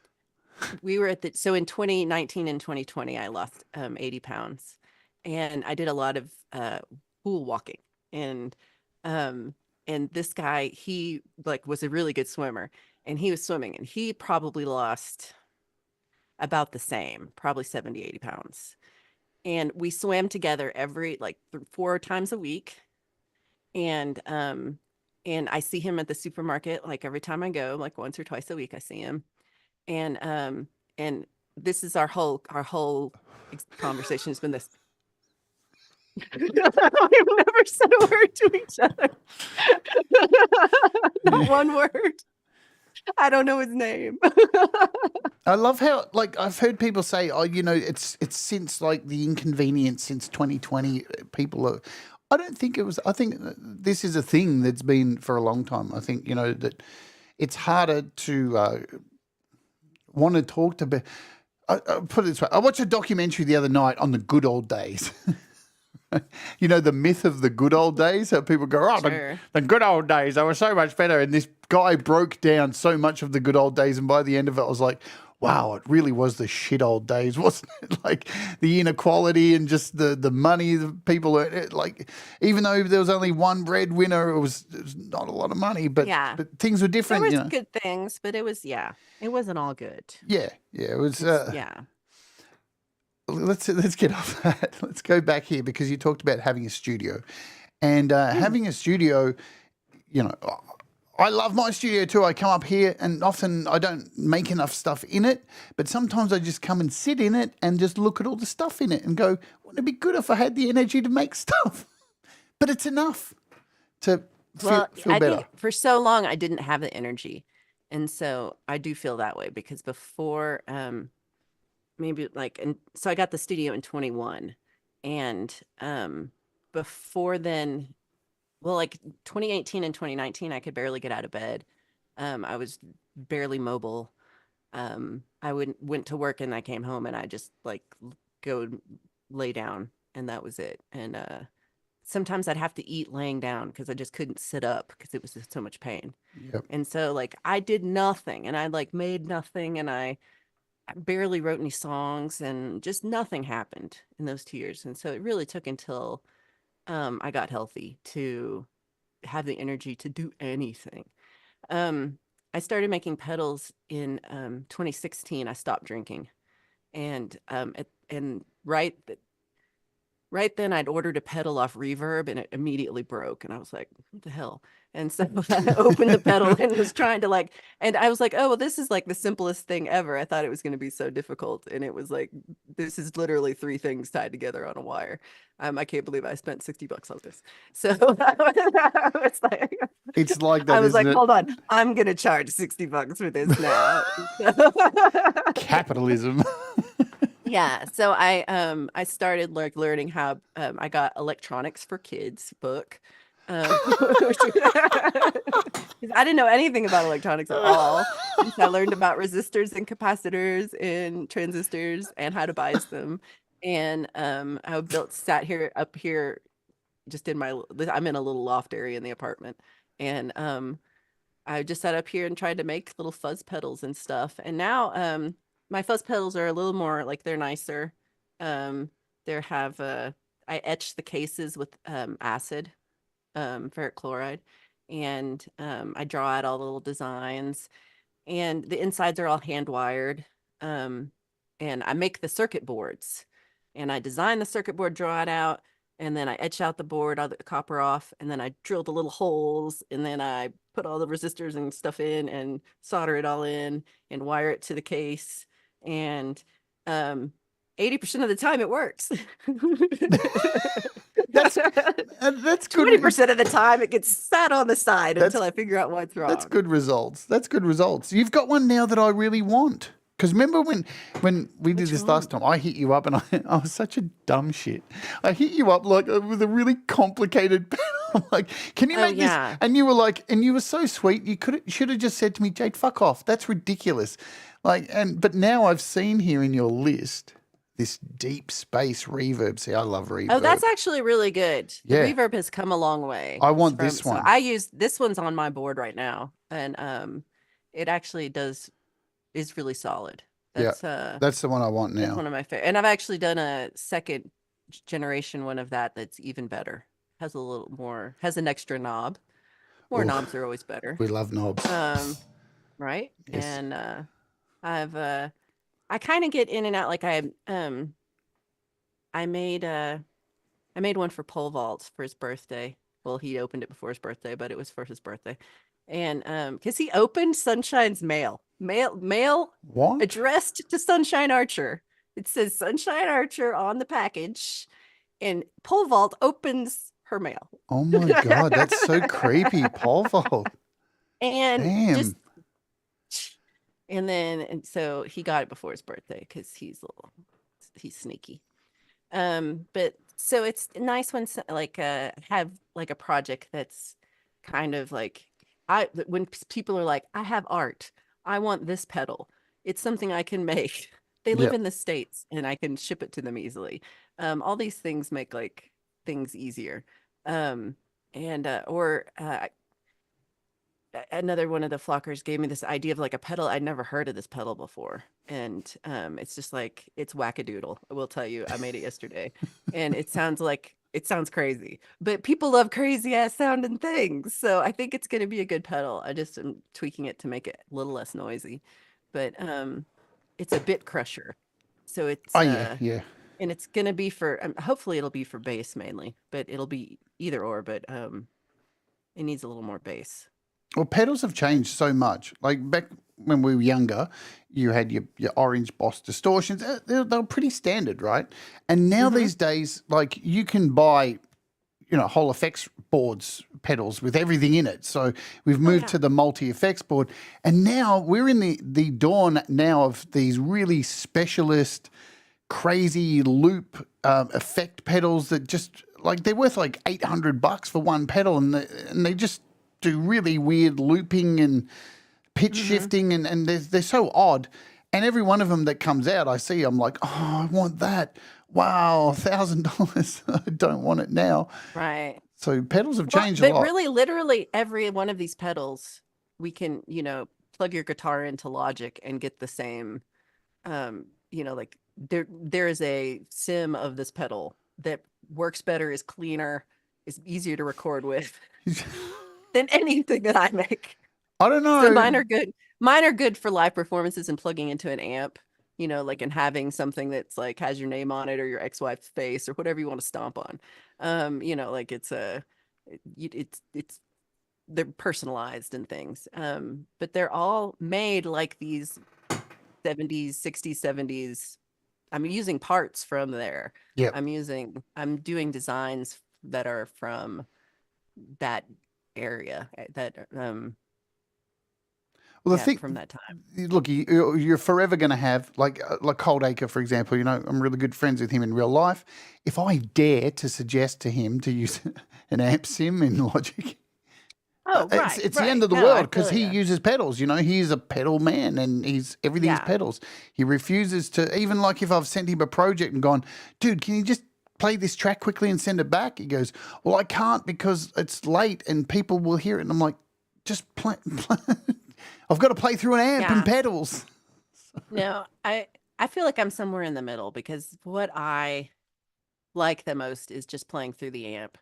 we were so in 2019 and 2020, I lost 80 pounds, and I did a lot of pool walking, and um, this guy, he like was a really good swimmer, and he was swimming, and he probably lost about the same, probably 70, 80 pounds. And we swam together every like 4 times a week. And I see him at the supermarket like every time I go, like once or twice a week I see him. And this is our whole conversation has been this. We've never said a word to each other. Not one word. I don't know his name. I love how, like, I've heard people say, "Oh, it's since like the inconvenience since 2020, people are." I don't think it was. I think this is a thing that's been for a long time. I think that it's harder to want to talk to. I put it this way: I watched a documentary the other night on the good old days. The myth of the good old days, how people go, "Oh, Sure. the good old days, they were so much better." And this guy broke down so much of the good old days. And by the end of it, I was like, wow, it really was the shit old days, wasn't it? Like the inequality and just the money that people earned. Like, even though there was only one breadwinner, it was not a lot of money, but, Yeah. but things were different. There was good things, but it wasn't all good. Yeah. It was. Yeah. Let's get off that. Let's go back here because you talked about having a studio, and having a studio. I love my studio too. I come up here and often I don't make enough stuff in it, but sometimes I just come and sit in it and just look at all the stuff in it and go, wouldn't it be good if I had the energy to make stuff? But it's enough to feel I better. think for so long I didn't have the energy, and so I do feel that way because before so I got the studio in 21, and before then, well, like 2018 and 2019 I could barely get out of bed. I was barely mobile. I went to work and I came home and I just like go lay down and that was it. And sometimes I'd have to eat laying down because I just couldn't sit up because it was just so much pain. Yep. And so like I did nothing and I like made nothing and I barely wrote any songs and just nothing happened in those 2 years. And so it really took until I got healthy to have the energy to do anything. I started making pedals in 2016. I stopped drinking, and right then I'd ordered a pedal off Reverb, and it immediately broke, and I was like, "What the hell?" And so I opened the pedal and was trying to and I was like, "Oh, well, this is like the simplest thing ever." I thought it was going to be so difficult, and it was like, this is literally 3 things tied together on a wire. I can't believe I spent $60 on this. So it's like, it's like that. I was isn't like, it? hold on, I'm gonna charge $60 for this now. Capitalism. Yeah, so I started like learning how I got Electronics for Kids book. I didn't know anything about electronics at all. And so I learned about resistors and capacitors and transistors and how to bias them. And I sat up here just I'm in a little loft area in the apartment. And I just sat up here and tried to make little fuzz pedals and stuff. And now my fuzz pedals are a little more like they're nicer. I etch the cases with acid, ferric chloride, and I draw out all the little designs, and the insides are all hand wired. And I make the circuit boards, and I design the circuit board, draw it out, and then I etch out the board, all the copper off, and then I drill the little holes, and then I put all the resistors and stuff in and solder it all in and wire it to the case. And 80% of the time it works. That's good. 20% of the time it gets sat on the side until I figure out what's wrong. That's good results. That's good results. You've got one now that I really want. Because remember when we did this last time, I hit you up and I was such a dumb shit. I hit you up like with a really complicated I'm like, can you make this? And you were like, and you were so sweet. You should have just said to me, Jade, fuck off. That's ridiculous. But now I've seen here in your list this deep space reverb. See, I love reverb. Oh, that's actually really good. The reverb has come a long way. I want this one. So I use this one's on my board right now, and it actually is really solid. That's the one I want now. That's one of my favorite, and I've actually done a second generation one of that's even better. Has a little more, has an extra knob. More knobs are always better. We love knobs. Right? Yes. And I kind of get in and out. Like I made one for Pole Vault for his birthday. Well, he opened it before his birthday, but it was for his birthday. And because he opened Sunshine's mail what? Addressed to Sunshine Archer. It says Sunshine Archer on the package, and Pole Vault opens her mail. Oh my God, that's so creepy, Pole Vault. And and so he got it before his birthday because he's sneaky. But so it's nice when like have like a project that's kind of like when people are like, I have art, I want this pedal. It's something I can make. They live in the States and I can ship it to them easily. All these things make like things easier. Another one of the flockers gave me this idea of like a pedal. I'd never heard of this pedal before. And it's just like, it's wackadoodle. I will tell you, I made it yesterday and it sounds crazy, but people love crazy ass sounding things. So I think it's going to be a good pedal. I just am tweaking it to make it a little less noisy, but it's a bit crusher. So it's, and it's going to be for, hopefully it'll be for bass mainly, but it'll be either or, but it needs a little more bass. Well, pedals have changed so much. Like back when we were younger, you had your orange Boss distortions. They were pretty standard, right? And now these days, like you can buy, whole effects boards, pedals with everything in it. So we've moved to the multi-effects board. And now we're in the dawn now of these really specialist, crazy loop effect pedals that just, like, they're worth like $800 for one pedal. And they just do really weird looping and pitch shifting, and they're so odd. And every one of them that comes out, I see, I'm like, oh, I want that. Wow, $1,000. I don't want it now. Right. So pedals have changed a lot. But really, literally every one of these pedals, we can, plug your guitar into Logic and get the same, like there is a sim of this pedal that works better, is cleaner, is easier to record with than anything that I make. I don't know. So mine are good. Mine are good for live performances and plugging into an amp, like, and having something that's like has your name on it or your ex-wife's face or whatever you want to stomp on. Like it's they're personalized and things. But they're all made like these 70s, 60s, 70s. I'm using parts from there. Yeah. I'm doing designs that are from that area from that time. Look, you're forever going to have like Coldacre, for example. I'm really good friends with him in real life. If I dare to suggest to him to use an amp sim in Logic, it's the end of the world, because he uses pedals. He's a pedal man, and everything's pedals. He refuses to, even like if I've sent him a project and gone, dude, can you just play this track quickly and send it back? He goes, well, I can't because it's late and people will hear it. And I'm like, just play. I've got to play through an amp and pedals. No, I feel like I'm somewhere in the middle, because what I like the most is just playing through the amp,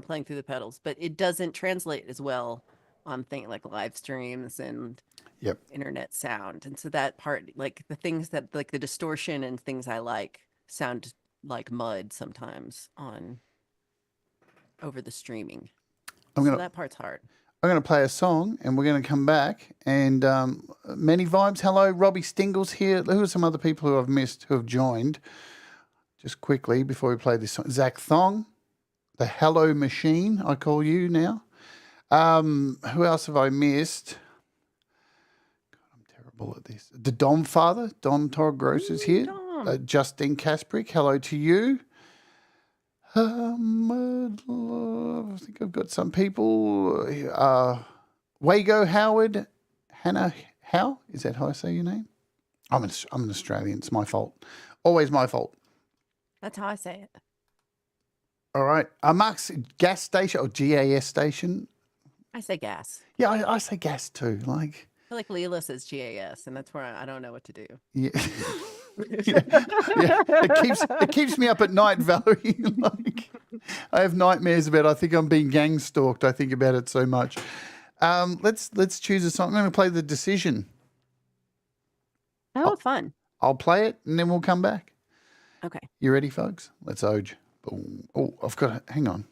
playing through the pedals, but it doesn't translate as well on things like live streams and internet sound. And so that part, like the things that, like the distortion and things I like, sound like mud sometimes over the streaming. So that part's hard. I'm going to play a song and we're going to come back. And many vibes. Hello, Robbie Stingles here. Who are some other people who I've missed who have joined? Just quickly before we play this song. Zach Thong, the Hello Machine, I call you now. Who else have I missed? God, I'm terrible at this. The Dom Father, Dom Torgross is here. Justine Kasprick, hello to you. I think I've got some people. Wago Howard, Hannah Howe, is that how I say your name? I'm an Australian. It's my fault. Always my fault. That's how I say it. All right. Mark's gas station or GAS station. I say gas. Yeah, I say gas too. Like, I feel like Leela says GAS, and that's where I don't know what to do. yeah. Yeah. It keeps me up at night, Valerie. Like, I have nightmares about. I think I'm being gang stalked. I think about it so much. Let's choose a song. I'm going to play The Decision. Oh, fun. I'll play it and then we'll come back. Okay. You ready, folks? Let's Oj. Boom. Oh, I've got to hang on.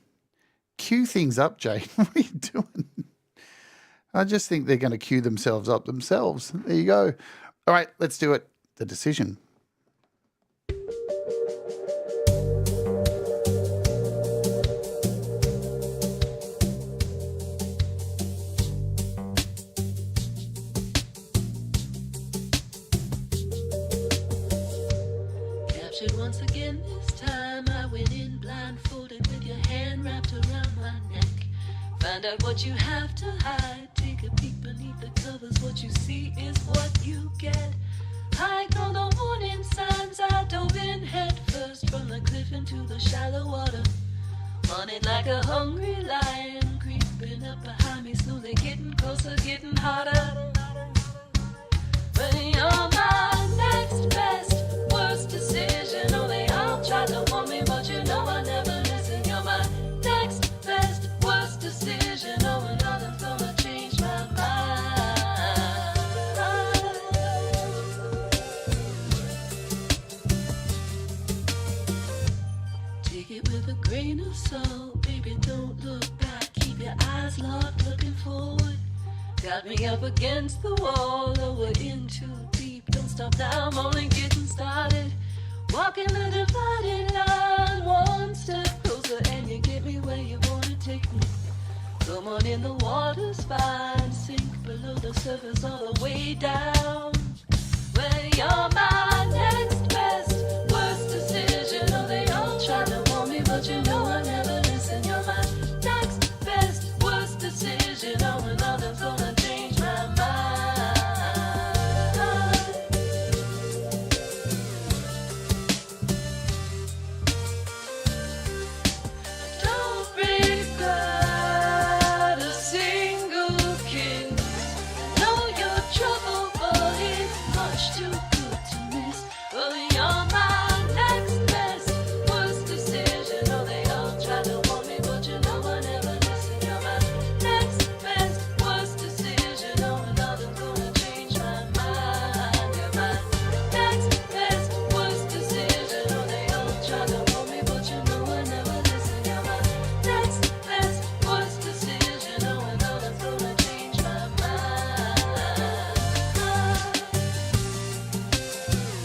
Cue things up, Jade. What are you doing? I just think they're going to cue themselves up themselves. There you go. All right, let's do it. The Decision. Captured once again this time. I went in blindfolded with your hand wrapped around my neck. Find out what you have to hide. Take a peek beneath the covers. What you see is what you get. I ignore the warning signs. I dove in head first from the cliff into the shallow water. On it like a hungry lion, creeping up behind me, slowly getting closer, getting hotter. But you're my next best, worst decision. Oh, they all try to warn me, but you know I never listen. You're my next best, worst decision. Oh, and nothing's gonna change my mind. Take it with a grain of salt, baby, don't look back. Keep your eyes locked, looking forward. Got me up against the wall, lower in too deep. Don't stop now, I'm only getting started. Walking the divided line, one step closer, and you get me where you wanna take me. Come on in, the water's fine. Sink below the surface all the way down. Well, you're my next best, worst decision. Oh, they all try to warn me, but you know I never listen. You're my next best, worst decision. Oh, and nothing's gonna change my mind. Don't regret a single kiss. Know your trouble, but it's much too good to miss. Well, you're my next best, worst decision. Oh, they all try to warn me, but you know I never listen. You're my next best, worst decision. Oh, and nothing's gonna change my mind. You're my next best, worst decision. Oh, they all try to warn me, but you know I never listen. You're my next best, worst decision. Oh, and nothing's gonna change my mind.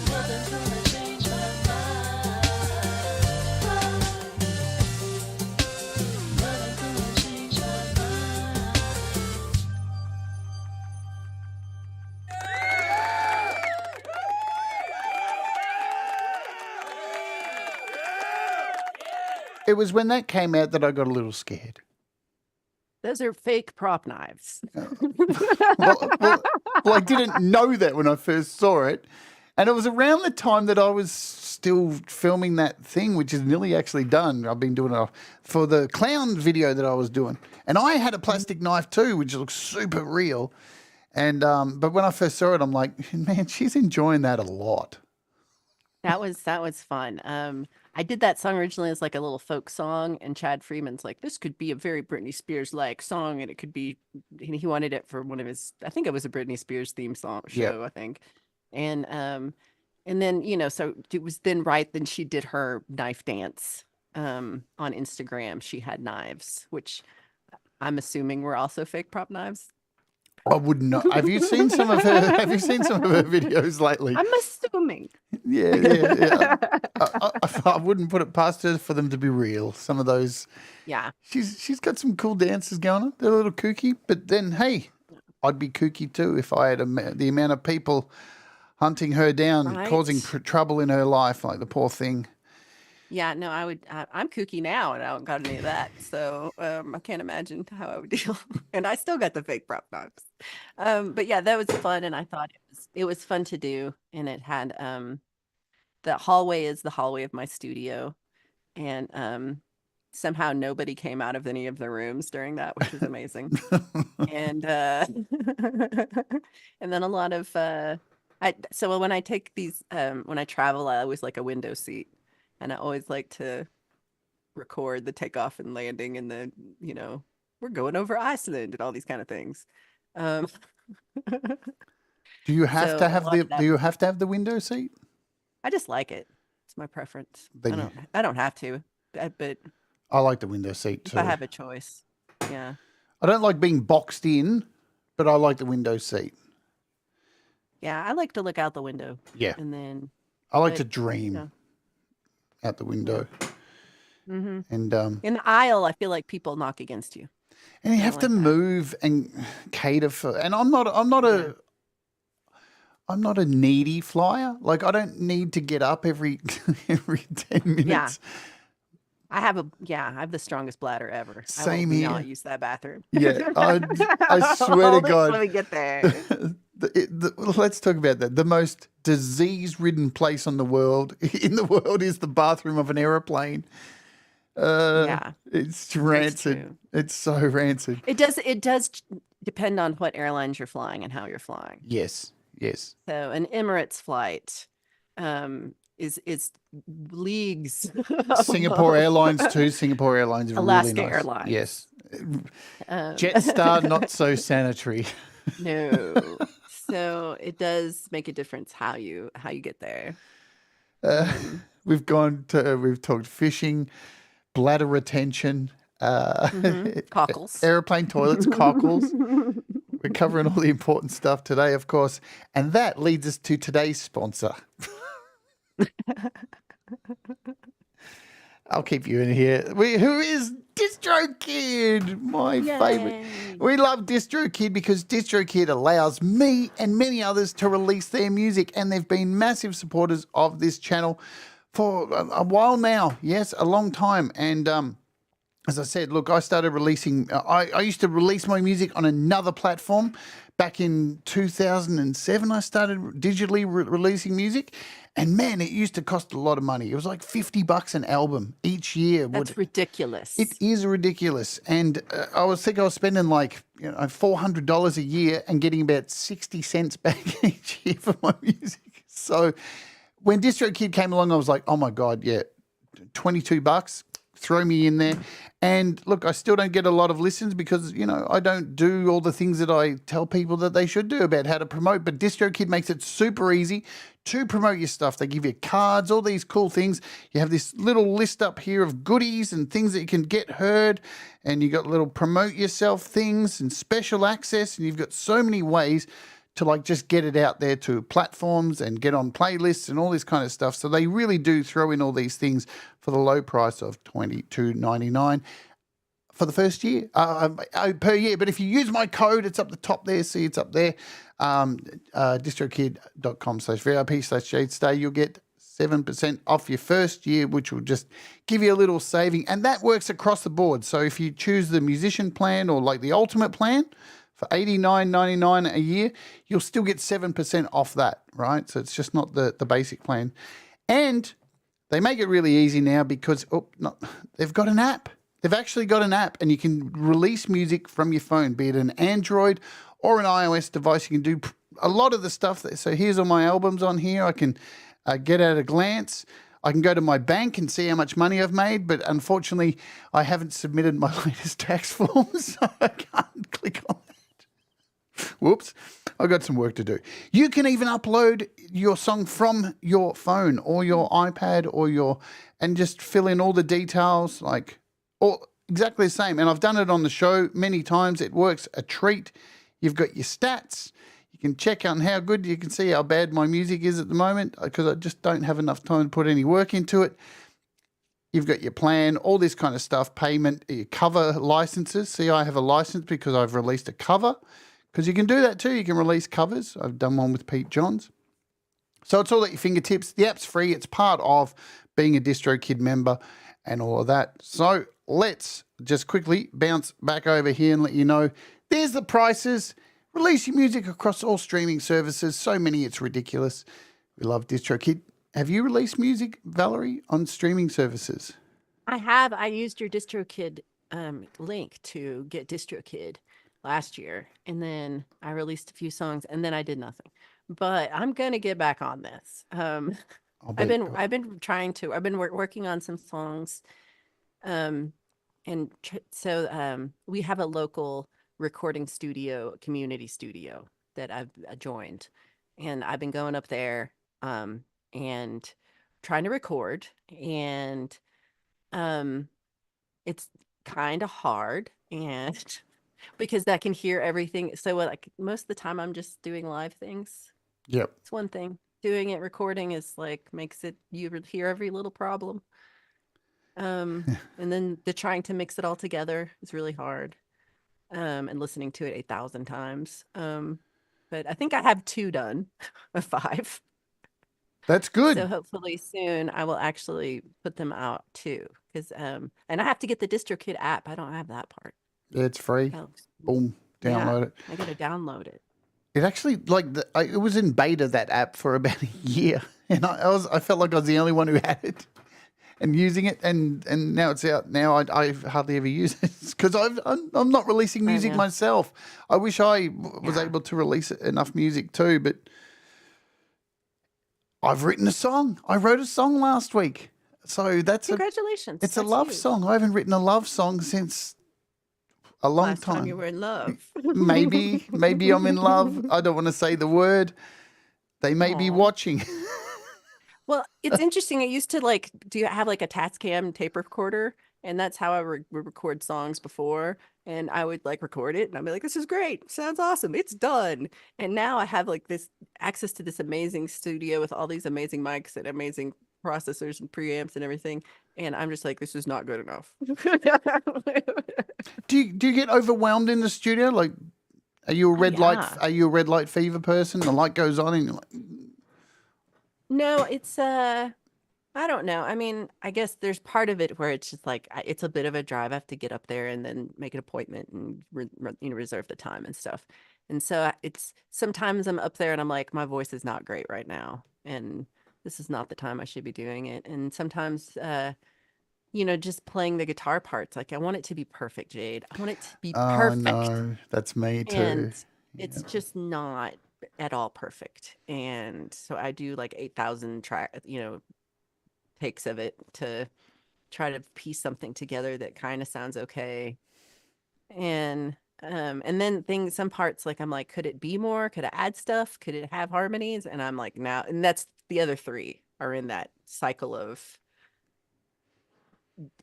Nothing's gonna change my mind. Nothing's gonna change my mind. It was when that came out that I got a little scared. Those are fake prop knives. Well, I didn't know that when I first saw it. And it was around the time that I was still filming that thing, which is nearly actually done. I've been doing it for the clown video that I was doing. And I had a plastic knife too, which looks super real. And but when I first saw it, I'm like, man, she's enjoying that a lot. That was fun. I did that song originally as like a little folk song, and Chad Freeman's like, this could be a very Britney Spears like song, and it could be. And he wanted it for one of his. I think it was a Britney Spears theme song show. I think, and then so it was then she did her knife dance on Instagram. She had knives, which I'm assuming were also fake prop knives. I would not. Have you seen some of her? Have you seen some of her videos lately? I'm assuming. Yeah. I wouldn't put it past her for them to be real. Some of those. Yeah. She's got some cool dances going on. They're a little kooky, but then hey, I'd be kooky too if I had the amount of people hunting her down, Right. causing trouble in her life, like the poor thing. Yeah, no, I'm kooky now and I don't got any of that. So I can't imagine how I would deal. And I still got the fake prop knives. But yeah, that was fun, and I thought it was fun to do. And it had the hallway is the hallway of my studio. And somehow nobody came out of any of the rooms during that, which was amazing. And and then a lot of so when I take these when I travel, I always like a window seat. And I always like to record the takeoff and landing and the, we're going over Iceland and all these kind of things. Do you have So to a have lot the of that- Do you have to have the window seat? I just like it. It's my preference. Then I don't have to, but I like the window seat if too. I have a choice, yeah. I don't like being boxed in, but I like the window seat. Yeah, I like to look out the window. Yeah. And then I like But, to dream yeah. out the window. hmm And in the aisle, I feel like people knock against you. and you I have like to that. move and cater for. And I'm not a needy flyer. Like I don't need to get up every 10 minutes. I have the strongest bladder ever. Same I will here. not use that bathroom. Yeah, I swear to Hold it God. till we get there. Let's talk about that. The most disease-ridden place in the world is the bathroom of an aeroplane. Yeah, It's rancid. true. It's so rancid. It does depend on what airlines you're flying and how you're flying. Yes. So an Emirates flight is leagues Singapore above, Airlines too. Singapore Airlines are Alaska really nice. Airlines. Yes. um, Jetstar not so sanitary. no. So it does make a difference how you get there. We've talked fishing, bladder retention, Cockles. airplane toilets, cockles. We're covering all the important stuff today, of course. And that leads us to today's sponsor. I'll keep you in here. Who is DistroKid, my favorite. We love DistroKid because DistroKid allows me and many others to release their music, and they've been massive supporters of this channel for a while now. Yes, a long time. And as I said, look, I started releasing, I used to release my music on another platform. Back in 2007, I started digitally releasing music. And man, it used to cost a lot of money. It was like $50 an album each year. That's ridiculous. It is ridiculous. And I was spending like $400 a year and getting about 60 cents back each year for my music. So when DistroKid came along, I was like, oh my God, yeah, $22. Throw me in there. And look, I still don't get a lot of listens because, I don't do all the things that I tell people that they should do about how to promote. But DistroKid makes it super easy to promote your stuff. They give you cards, all these cool things. You have this little list up here of goodies and things that you can get heard. And you got little promote yourself things and special access. And you've got so many ways to just get it out there to platforms and get on playlists and all this kind of stuff. So they really do throw in all these things for the low price of $22.99 for the first year, per year. But if you use my code, it's up the top there. See, it's up there. distrokid.com/VIP/JadeStar. You'll get 7% off your first year, which will just give you a little saving. And that works across the board. So if you choose the musician plan or the ultimate plan, for $89.99 a year, you'll still get 7% off that, right? So it's just not the basic plan. And they make it really easy now because they've got an app. They've actually got an app, and you can release music from your phone, be it an Android or an iOS device. You can do a lot of the stuff. So here's all my albums on here. I can get at a glance. I can go to my bank and see how much money I've made, but unfortunately, I haven't submitted my latest tax forms, so I can't click on that. Whoops, I've got some work to do. You can even upload your song from your phone or your iPad and just fill in all the details, exactly the same. And I've done it on the show many times. It works a treat. You've got your stats. You can check on how good, you can see how bad my music is at the moment because I just don't have enough time to put any work into it. You've got your plan, all this kind of stuff, payment, your cover licenses. See, I have a license because I've released a cover because you can do that too. You can release covers. I've done one with Pete Johns. So it's all at your fingertips. The app's free. It's part of being a DistroKid member and all of that. So let's just quickly bounce back over here and let you know there's the prices. Release your music across all streaming services. So many, it's ridiculous. We love DistroKid. Have you released music, Valerie, on streaming services? I have. I used your DistroKid link to get DistroKid last year, and then I released a few songs, and then I did nothing. But I'm gonna get back on this. I've been trying to. I've been working on some songs, and so we have a local recording studio, community studio that I've joined, and I've been going up there and trying to record, and it's kind of hard, and because I can hear everything. So like most of the time I'm just doing live things. Yep. It's one thing. Doing it, recording is like makes it you hear every little problem. And then the trying to mix it all together is really hard. And listening to it 8,000 times. But I think I have 2 done of 5. That's good. So hopefully soon I will actually put them out too. Because and I have to get the DistroKid app. I don't have that part. It's free. Boom. Download it. I gotta download it. It actually it was in beta, that app, for about a year, and I felt like I was the only one who had it and using it, and now it's out. Now I hardly ever use it because I'm not releasing music myself. I wish I was able to release enough music too, but I've written a song. I wrote a song last week, so that's congratulations. It's a love song. I haven't written a love song since a long Last time you were in love. Maybe I'm in love. I don't want to say the word. They may be watching. Well, it's interesting. I used to have like a Tascam tape recorder, and that's how I would record songs before. And I would like record it, and I'd be like, "This is great. Sounds awesome. It's done." And now I have like this access to this amazing studio with all these amazing mics and amazing processors and preamps and everything. And I'm just like, this is not good enough. Do you get overwhelmed in the studio? Like, are you a red light? Are you a red light fever person? The light goes on, and you're like, no, it's I don't know. I mean, I guess there's part of it where it's just like it's a bit of a drive. I have to get up there and then make an appointment and reserve the time and stuff. And so it's sometimes I'm up there and I'm like, my voice is not great right now, and this is not the time I should be doing it. And sometimes just playing the guitar parts, like I want it to be perfect, Jade. I want it to be perfect. Oh no, that's me too. And it's just not at all perfect. And so I do like 8,000 takes of it to try to piece something together that kind of sounds okay. And then some parts, like I'm like, could it be more? Could I add stuff? Could it have harmonies? And I'm like, now, and that's the other 3 are in that cycle of,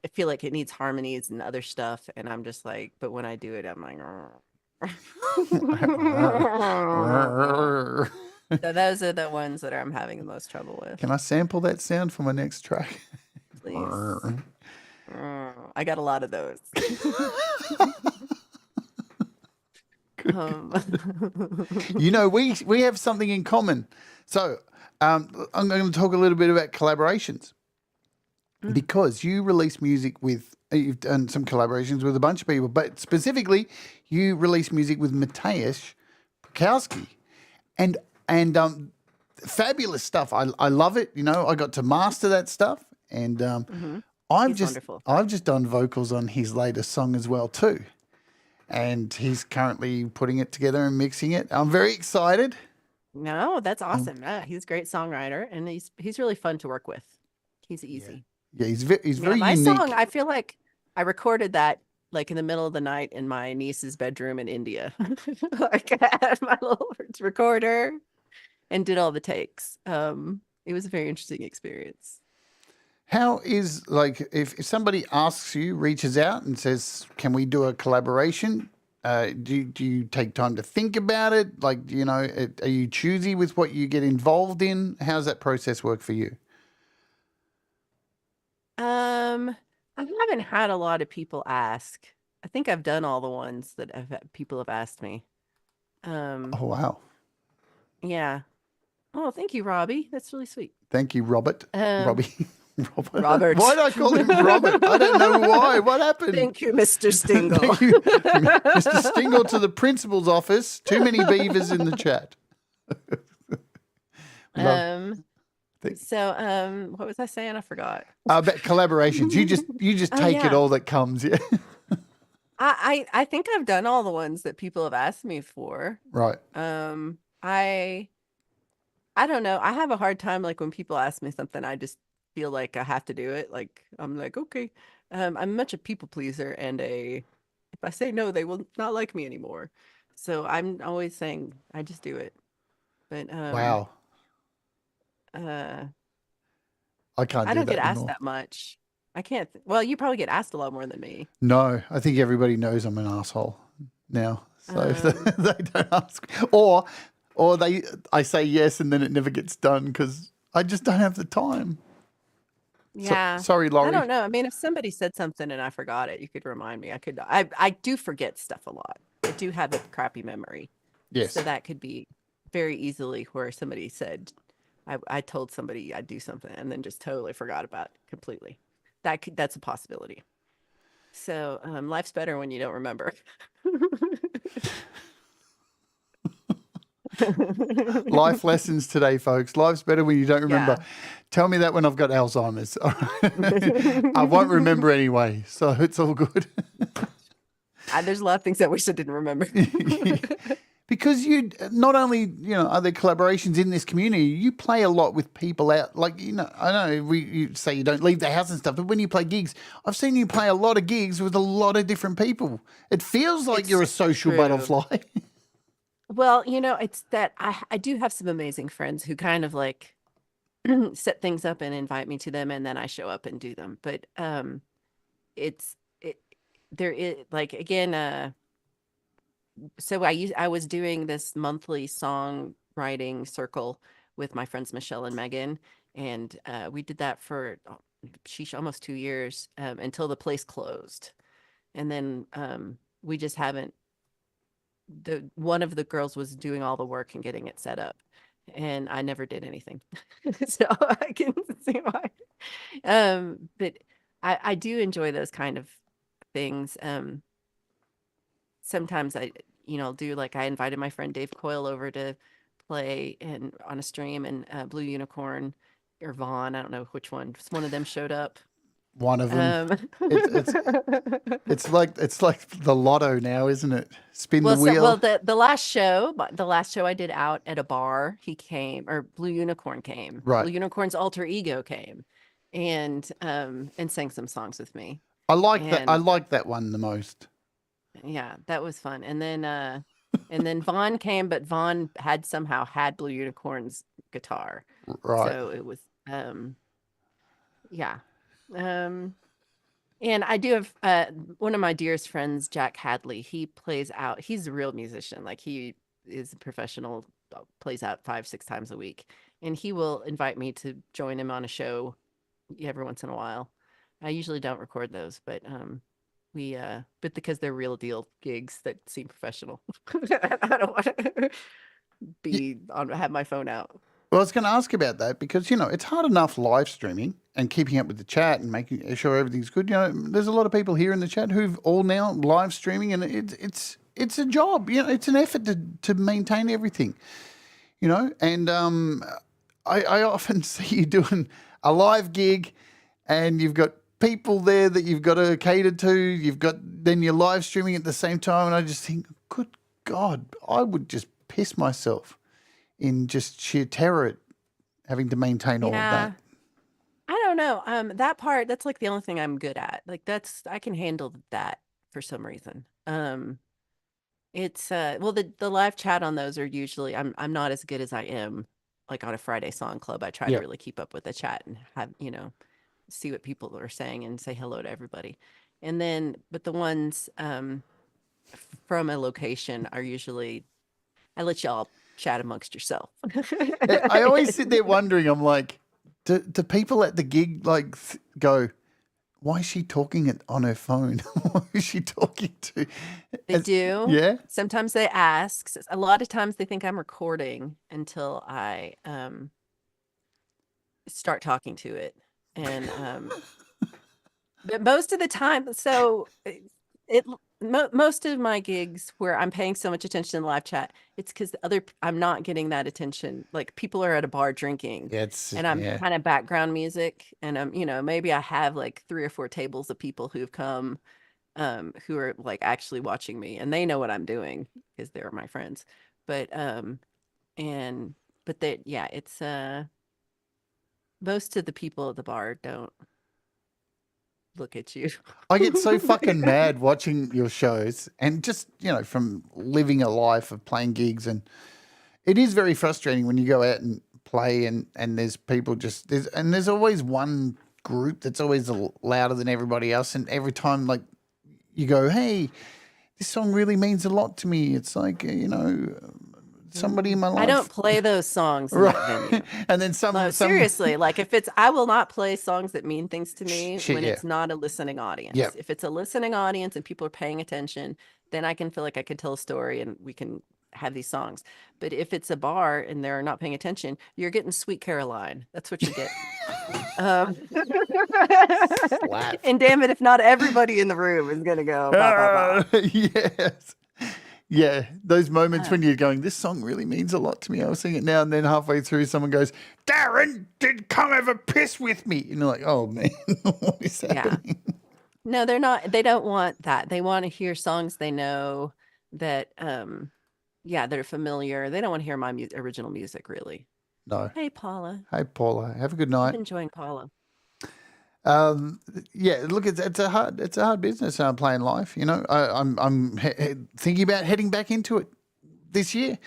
I feel like it needs harmonies and other stuff. And I'm just like, but when I do it, I'm like, so those are the ones that I'm having the most trouble with. Can I sample that sound for my next track? Please. I got a lot of those. We have something in common. So I'm going to talk a little bit about collaborations because you release music you've done some collaborations with a bunch of people, but specifically you release music with Mateusz Pukowski and fabulous stuff. I love it. I got to master that stuff, and I've just done vocals on his latest song as well too. And he's currently putting it together and mixing it. I'm very excited. No, that's awesome. He's a great songwriter, and he's really fun to work with. He's easy. Yeah, he's very my unique. Song, I feel like I recorded that like in the middle of the night in my niece's bedroom in India. Like I had my little recorder and did all the takes. It was a very interesting experience. How is, like, if somebody asks you, reaches out and says, "Can we do a collaboration?" Do you take time to think about it? Like, are you choosy with what you get involved in? How's that process work for you? I haven't had a lot of people ask. I think I've done all the ones that people have asked me. Oh, wow. Yeah. Oh, thank you, Robbie. That's really sweet. Thank you, Robert. Robbie. Robert. Why did I call him Robert? I don't know why. What happened? Thank you, Mr. Stingle. Thank you, Mr. Stingle, to the principal's office. Too many beavers in the chat. What was I saying? I forgot. About collaborations. You just take it all that comes. Yeah. I think I've done all the ones that people have asked me for. Right. I don't know. I have a hard time, like, when people ask me something, I just feel like I have to do it. Like, I'm like, okay. I'm much a people pleaser, and if I say no, they will not like me anymore. So I'm always saying I just do it. But Wow. I can't I do don't that get asked anymore. that much. I can't. Well, you probably get asked a lot more than me. No, I think everybody knows I'm an asshole now, so they don't ask, or I say yes and then it never gets done because I just don't have the time. Yeah. Sorry, Laurie. I don't know. I mean, if somebody said something and I forgot it, you could remind me. I do forget stuff a lot. I do have a crappy memory. Yes. So that could be very easily where somebody said, I told somebody I'd do something and then just totally forgot about it completely. That's a possibility. So life's better when you don't remember. Life lessons today, folks. Life's better when you don't remember. Yeah. Tell me that when I've got Alzheimer's. I won't remember anyway, so it's all good. There's a lot of things I wish I didn't remember. Because you not only, are there collaborations in this community, you play a lot with people out. Like, I know you say you don't leave the house and stuff, but when you play gigs, I've seen you play a lot of gigs with a lot of different people. It feels like you're a social butterfly. Well, it's that I do have some amazing friends who kind of like set things up and invite me to them, and then I show up and do them. But there is, like, again, so I was doing this monthly songwriting circle with my friends Michelle and Megan, and we did that for almost 2 years until the place closed, and then we just haven't. One of the girls was doing all the work and getting it set up, and I never did anything. So I can see why. But I do enjoy those kind of things. Sometimes do, like, I invited my friend Dave Coyle over to play on a stream, and Blue Unicorn or Vaughn, I don't know which one. One of them showed up. One of them. It's like the lotto now, isn't it? Spin the wheel. The last show I did out at a bar, he came, or Blue Unicorn came. Right. Blue Unicorn's alter ego came, and sang some songs with me. I like that one the most. Yeah, that was fun. And then Vaughn came, but Vaughn somehow had Blue Unicorn's guitar. Right. So it was yeah. And I do have one of my dearest friends, Jack Hadley. He plays out. He's a real musician. Like, he is a professional, plays out 5-6 times a week. And he will invite me to join him on a show every once in a while. I usually don't record those, but but because they're real deal gigs that seem professional. I don't want to have my phone out. Well, I was going to ask about that because, it's hard enough live streaming and keeping up with the chat and making sure everything's good. There's a lot of people here in the chat who've all now live streaming, and it's a job. It's an effort to maintain everything, and I often see you doing a live gig and you've got people there that you've got to cater to. Then you're live streaming at the same time. And I just think, good God, I would just piss myself in just sheer terror having to maintain all of that. I don't know. That part, that's like the only thing I'm good at. Like, I can handle that for some reason. It's well, the live chat on those are usually, I'm not as good as I am like on a Friday song club. I try to really keep up with the chat and have, see what people are saying and say hello to everybody. And then, but the ones from a location are usually, I let y'all chat amongst yourself. I always sit there wondering, I'm like, do people at the gig like go, why is she talking on her phone? Who is she talking to? They do. Yeah. Sometimes they ask. A lot of times they think I'm recording until I start talking to it. And but most of the time, so most of my gigs where I'm paying so much attention in live chat, it's because I'm not getting that attention. Like people are at a bar drinking, and I'm kind of background music, and I'm, maybe I have like 3 or 4 tables of people who've come, who are like actually watching me, and they know what I'm doing because they're my friends. But it's most of the people at the bar don't look at you. I get so fucking mad watching your shows and just, from living a life of playing gigs, and it is very frustrating when you go out and play and there's people there's always one group that's always louder than everybody else, and every time like you go, hey, this song really means a lot to me. It's like, somebody in my life. I don't play those songs in that venue. And then seriously, like I will not play songs that mean things to me when it's not a listening audience. Yep. If it's a listening audience and people are paying attention, then I can feel like I can tell a story and we can have these songs. But if it's a bar and they're not paying attention, you're getting Sweet Caroline. That's what you're getting. And damn it, if not everybody in the room is gonna go. Bah, bah, bah. Yes. Yeah, those moments when you're going, this song really means a lot to me. I'll sing it now, and then halfway through someone goes, Darren, come have a piss with me. And you're like, oh man, what is happening? Yeah. No, they're not. They don't want that. They want to hear songs they know that, that are familiar. They don't want to hear my original music, really. No. Hey, Paula. Hey, Paula. Have a good night. I'm enjoying Paula. Look, it's a hard business playing live. I'm thinking about heading back into it this year,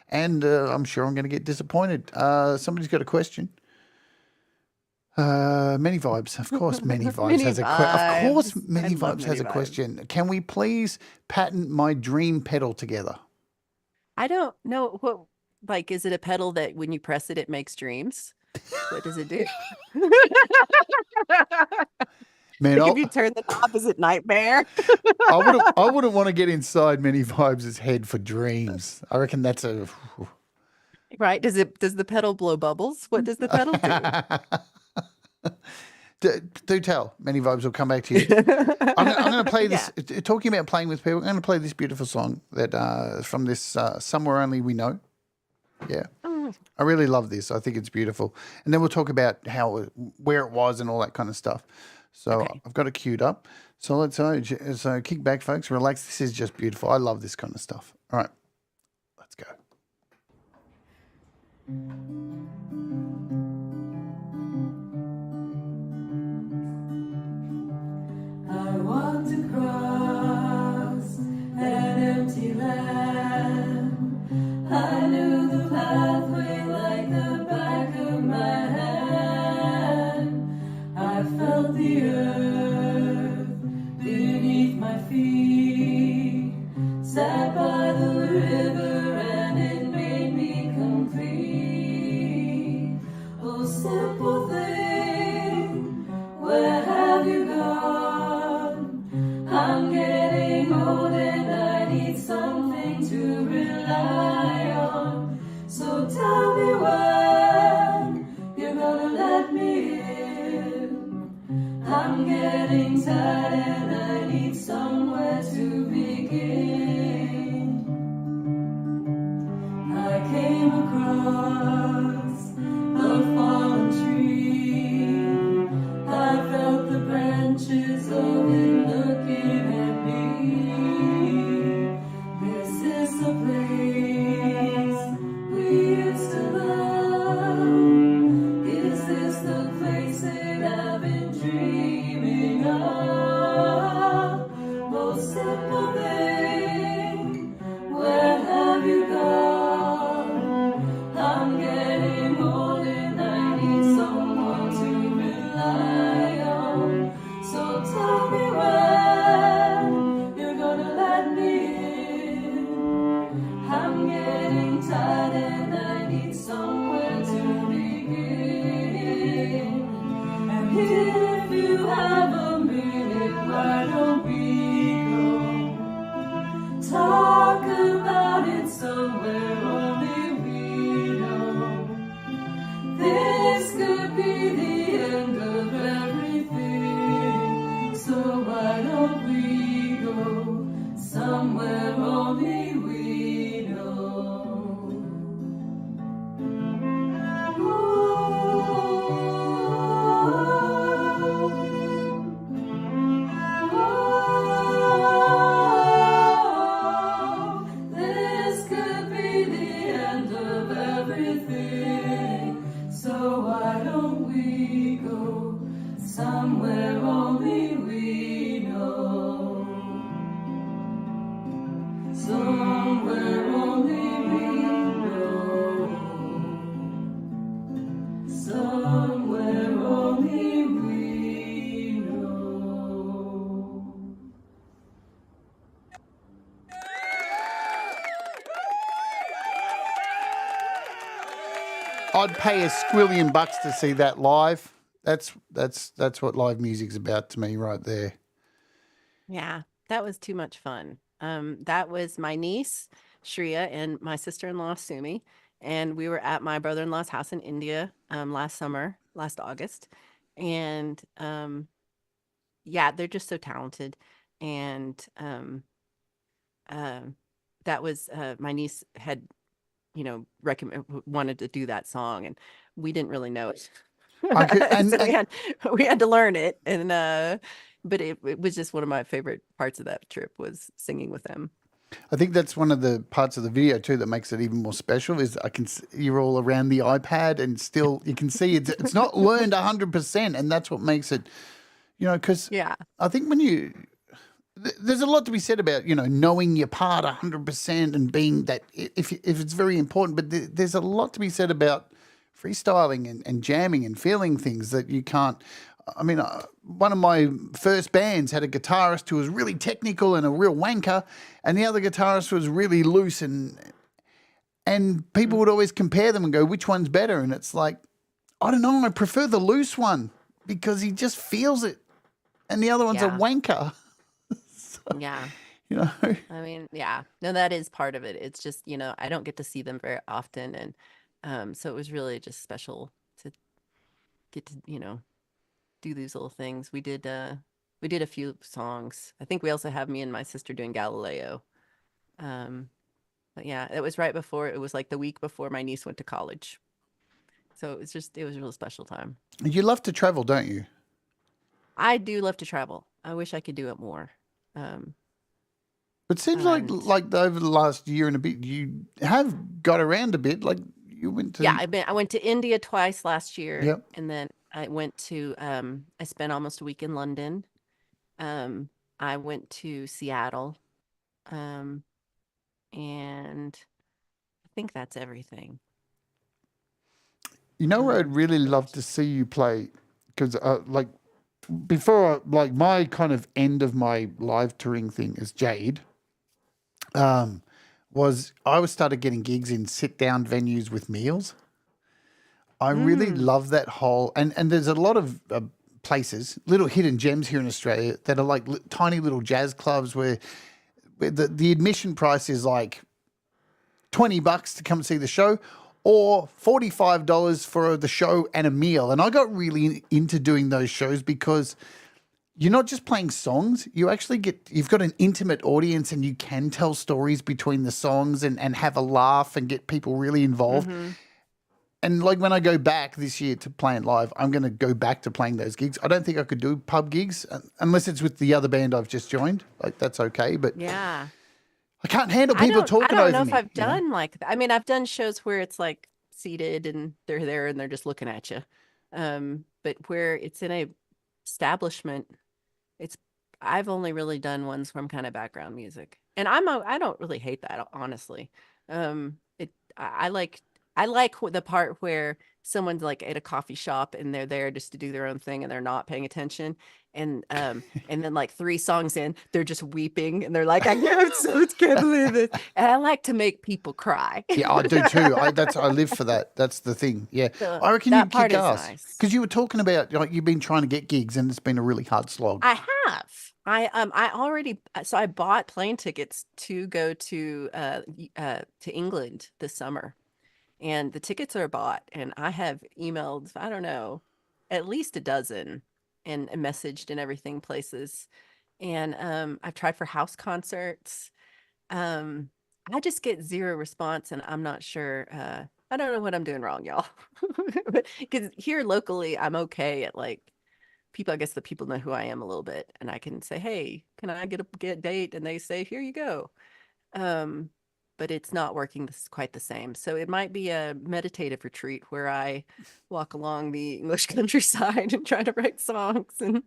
and I'm sure I'm going to get disappointed. Somebody's got a question. Many Vibes, of course. Many Vibes has a question. Of course, Many Vibes has a question. Can we please patent my dream pedal together? I don't know what. Like, is it a pedal that when you press it, it makes dreams? What does it do? Man, if you turn the knob, is it nightmare? I wouldn't want to get inside Many Vibes' head for dreams. I reckon that's a right. Does the pedal blow bubbles? What does the pedal do? Do tell. Many Vibes will come back to you. I'm going to play this. Yeah. Talking about playing with people, I'm going to play this beautiful song that from this Somewhere Only We Know. Yeah. I really love this. I think it's beautiful. And then we'll talk about where it was and all that kind of stuff. So I've got it queued up. So let's kick back, folks. Relax. This is just beautiful. I love this kind of stuff. All right. Let's go. I want to cross an empty land. I knew the pathway like the back of my hand. I felt the earth beneath my feet. Sat by the river and it made me complete. Oh, simple thing, where have you gone? I'm getting old and I need something to rely on. So tell me when you're gonna let me in. I'm getting tired and I need somewhere to begin. I came across a fallen tree. I felt the branches of it looking at me. This is the place we used to love. Is this the place that I've been dreaming of? Most simple thing, where have you gone? I'm getting if you have a minute, why don't we go talk about it somewhere only we know? This could be the end of everything, so why don't we go somewhere only we know? This could be the end of everything, so why don't we go somewhere only we know? Somewhere only we know. Somewhere only we know. I'd pay a squillion bucks to see that live. That's what live music's about to me right there. Yeah, that was too much fun. That was my niece, Shreya, and my sister-in-law, Sumi. And we were at my brother-in-law's house in India last August. And yeah, they're just so talented. And that was my niece had, wanted to do that song, and we didn't really know it. I could, and, So and we had to learn it. And but it was just one of my favorite parts of that trip was singing with them. I think that's one of the parts of the video too that makes it even more special. Is you're all around the iPad and still you can see it's not learned 100%, and that's what makes it, because Yeah. I think when there's a lot to be said about knowing your part 100% and being that if it's very important, but there's a lot to be said about freestyling and jamming and feeling things that you can't. I mean, one of my first bands had a guitarist who was really technical and a real wanker, and the other guitarist was really loose, and people would always compare them and go, which one's better? And it's like, I don't know, I prefer the loose one because he just feels it, and the other one's a Yeah. wanker. Yeah. I mean, yeah. No, that is part of it. It's just, I don't get to see them very often. And so it was really just special to get to, do these little things. We did a few songs. I think we also have me and my sister doing Galileo. But yeah, it was it was like the week before my niece went to college. So it was a real special time. You love to travel, don't you? I do love to travel. I wish I could do it more. It seems like over the last year and a bit, you have got around a bit. Like you went to I went to India twice last year. Yep. And then I went to I spent almost a week in London. I went to Seattle. And I think that's everything. Where I'd really love to see you play, because before, my kind of end of my live touring thing as Jade, was I started getting gigs in sit down venues with meals. I really love that whole, and there's a lot of places, little hidden gems here in Australia that are like tiny little jazz clubs where the admission price is like $20 to come see the show, or $45 for the show and a meal. And I got really into doing those shows because you're not just playing songs, you've got an intimate audience, and you can tell stories between the songs and have a laugh and get people really involved. Mm-hmm. And when I go back this year to playing live, I'm going to go back to playing those gigs. I don't think I could do pub gigs unless it's with the other band I've just joined. That's okay, but yeah, I can't handle people talking over me. I don't know if I've done like that. I mean, I've done shows where it's like seated and they're there and they're just looking at you. But where it's in a establishment, I've only really done ones from kind of background music, and I don't really hate that, honestly. I I like the part where someone's like at a coffee shop and they're there just to do their own thing and they're not paying attention. And then like 3 songs in, they're just weeping and they're like, I can't believe it. And I like to make people cry. Yeah, I do too. I live for that. That's the thing. Yeah, So I reckon that you'd part kick is ass nice. because you were talking about like you've been trying to get gigs and it's been a really hard slog. I have. I already so I bought plane tickets to go to England this summer. And the tickets are bought, and I have emailed, I don't know, at least a dozen and messaged and everything places. And I've tried for house concerts. I just get 0 response, and I'm not sure. I don't know what I'm doing wrong, y'all. Because here locally, I'm okay at like people. I guess the people know who I am a little bit, and I can say, "Hey, can I get a date?" And they say, "Here you go." But it's not working quite the same. So it might be a meditative retreat where I walk along the English countryside and try to write songs. And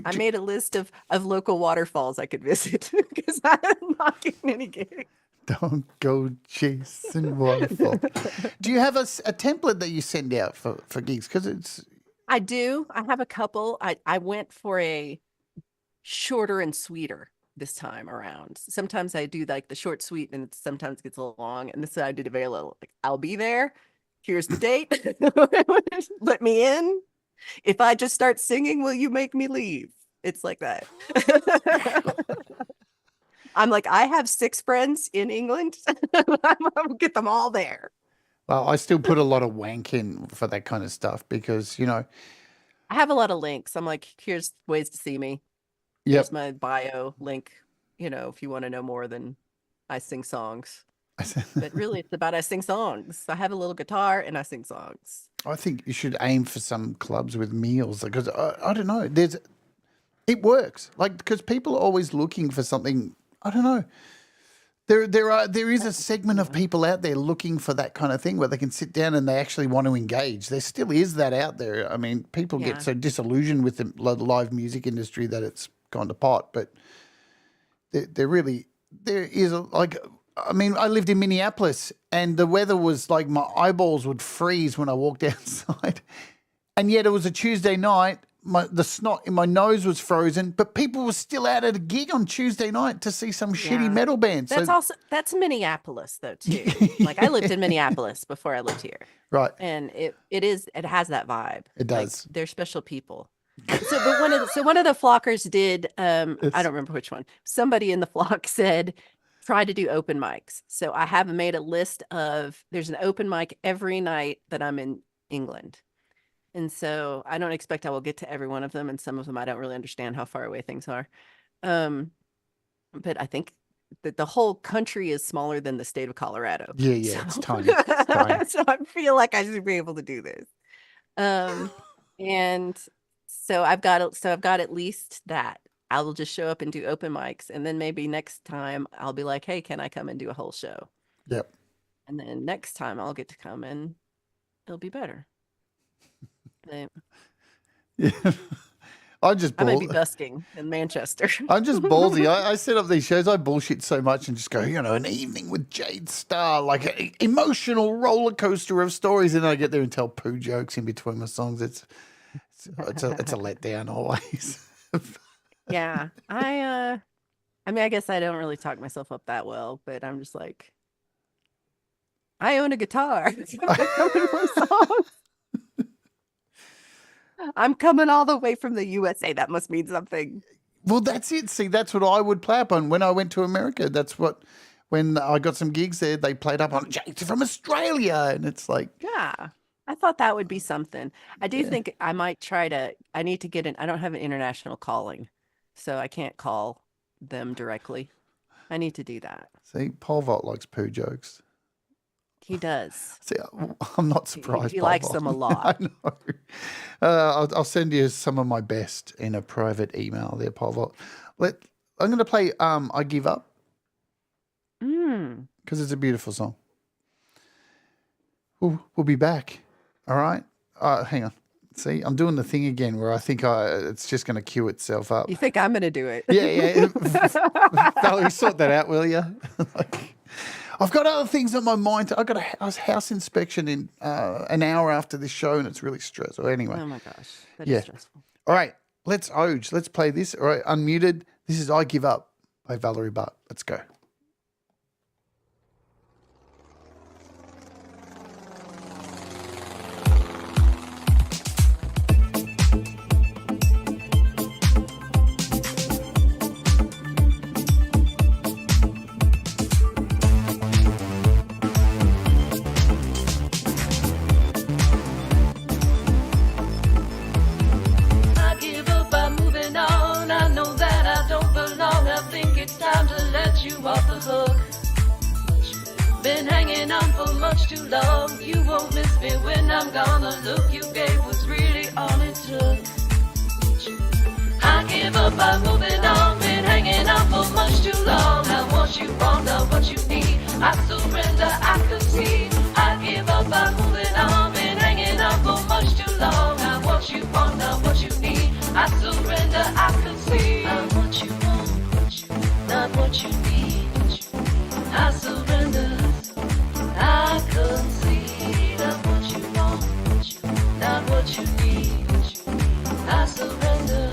I made a list of local waterfalls I could visit because I'm not getting any gigs. Don't go chasing waterfall. Do you have a template that you send out for gigs? Because it's I do. I have a couple. I went for a shorter and sweeter this time around. Sometimes I do like the short sweet and it sometimes gets a little long. And this I did available. Like, I'll be there. Here's the date. Let me in. If I just start singing, will you make me leave? It's like that. I'm like, I have 6 friends in England. I'll get them all there. Well, I still put a lot of wank in for that kind of stuff because, you know. I have a lot of links. I'm like, here's ways to see me. Yep. Here's my bio link, you know, if you want to know more than I sing songs. But really, it's about I sing songs. I have a little guitar and I sing songs. I think you should aim for some clubs with meals because I don't know. It works like because people are always looking for something. I don't know. There is a segment of people out there looking for that kind of thing where they can sit down and they actually want to engage. There still is that out there. I mean, people get so disillusioned with the live music industry that it's gone to pot. But there is I mean, I lived in Minneapolis and the weather was like my eyeballs would freeze when I walked outside. And yet it was a Tuesday night. The snot in my nose was frozen, but people were still out at a gig on Tuesday night to see some shitty metal band. That's Minneapolis though too. Like I lived in Minneapolis before I lived here. Right. And it has that vibe. It does. Like, they're special people. So one of the flockers did I don't remember which one. Somebody in the flock said try to do open mics. So I have made a list of there's an open mic every night that I'm in England. And so I don't expect I will get to every one of them. And some of them I don't really understand how far away things are. But I think that the whole country is smaller than the state of Colorado. Yeah, it's tiny. It's tiny. So I feel like I should be able to do this. And so I've got at least that. I will just show up and do open mics. And then maybe next time I'll be like, hey, can I come and do a whole show? Yep. And then next time I'll get to come and it'll be better. Yeah. I might be busking in Manchester. I'm just ballsy. I set up these shows. I bullshit so much and just go, you know, an evening with Jade, Starr, like an emotional roller coaster of stories. And I get there and tell poo jokes in between my songs. It's a letdown always. Yeah. I mean, I guess I don't really talk myself up that well, but I'm just like, I own a guitar. I'm coming all the way from the USA. That must mean something. Well, that's it. See, that's what I would play up on when I went to America. When I got some gigs there, they played up on Jade from Australia. And it's like. Yeah, I thought that would be something. I do think I might I need to get I don't have an international calling, so I can't call them directly. I need to do that. See, Paul Vaught likes poo jokes. He does. See, I'm not surprised. He likes them a lot. I know. I'll send you some of my best in a private email there, Paul Vaught. I'm going to play I Give Up because it's a beautiful song. We'll be back. All right? Hang on. See, I'm doing the thing again where I think it's just going to cue itself up. You think I'm going to do it? Yeah. Valerie, sort that out, will you? I've got other things on my mind. I've got a house inspection in an hour after this show, and it's really stressful. Anyway. Oh my gosh, that Yeah. is stressful. All right, let's play this. All right, unmuted. This is "I Give Up" by Valerie Bhat. Let's go. I give up, I'm moving on. I know that I don't belong. I think it's time to let you off the hook. Been hanging on for much too long. You won't miss me when I'm gone. The look you gave was really all it took. I give up, I'm moving on. Been hanging on for much too long. I want you want, not what you need. I surrender, I concede. I give up, I'm moving on. Been hanging on for much too long. I want you want, not what you need. I surrender, I concede. I want you want, not what you need. I surrender, I concede. I want you want, not what you need. I surrender,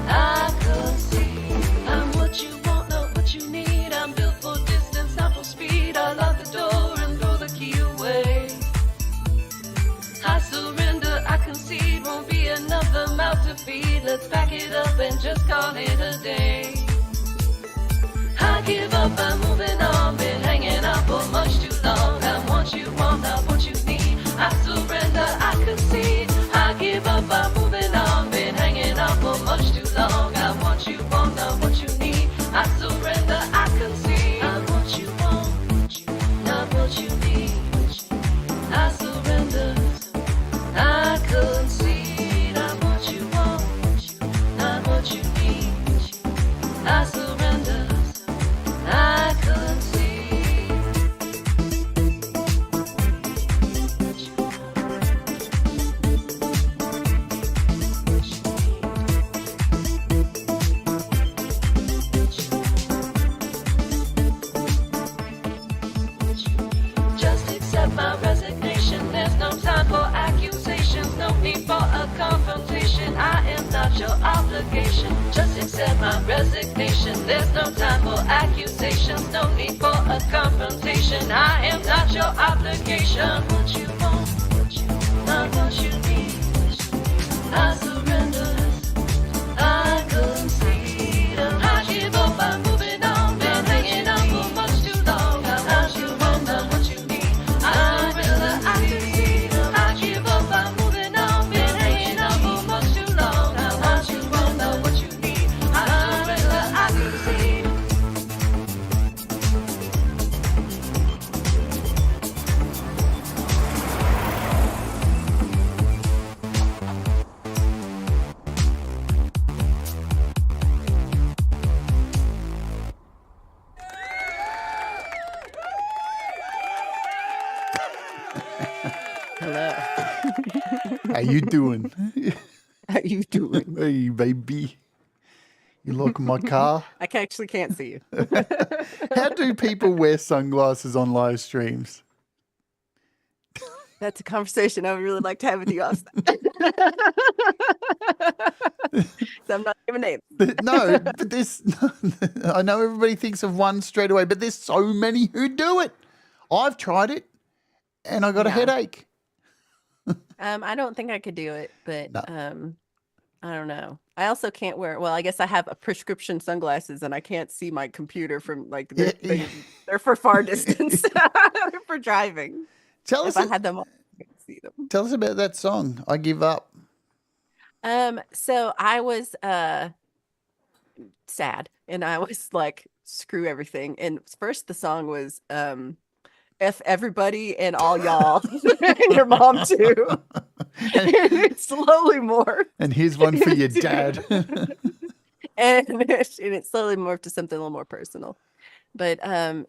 I concede. I'm what you want, not what you need. I'm built for distance, not for speed. I lock the door and throw the key away. I surrender, I concede. Won't be another mouth to feed. Let's pack it up and just call it a day. I give up, I'm moving on. Been hanging out for much too long. I'm what you want, not what you need. I surrender, I concede. I give up, I'm moving on. Been hanging out for much too long. I'm what you want, not what you need. I surrender, I concede. I'm what you want, not what you need. I surrender, I concede. I'm what you want, not what you need. I surrender, I concede. Just accept my resignation. There's no time for accusations. No need for a confrontation. I am not your obligation. Just accept my resignation. There's no time for accusations. No need for a confrontation. I am not your obligation. What you want, not what you need. I surrender, I concede. I give up, I'm moving on. Been hanging on for much too long. I want you want, not what you need. I surrender, I concede. I give up, I'm moving on. Been hanging on for much too long. I want you want, not what you need. I surrender, I concede. Hello. How you doing? How you doing? Hey, baby. You look in my car. I actually can't see you. How do people wear sunglasses on live streams? That's a conversation I would really like to have with you, Austin. So I'm not giving names. No, but there's, I know everybody thinks of one straight away, but there's so many who do it. I've tried it and I got a Yeah. headache. I don't think I could do it, but No. I don't know. I also can't wear, well, I guess I have a prescription sunglasses and I can't see my computer from like they're for far distance. They're for driving. Tell If us, I had them on, I could see them. tell us about that song. I Give Up. So I was sad and I was like, screw everything. And first the song was F everybody and all y'all and your mom too. And slowly more. And here's one for your dad. And it slowly morphed to something a little more personal. But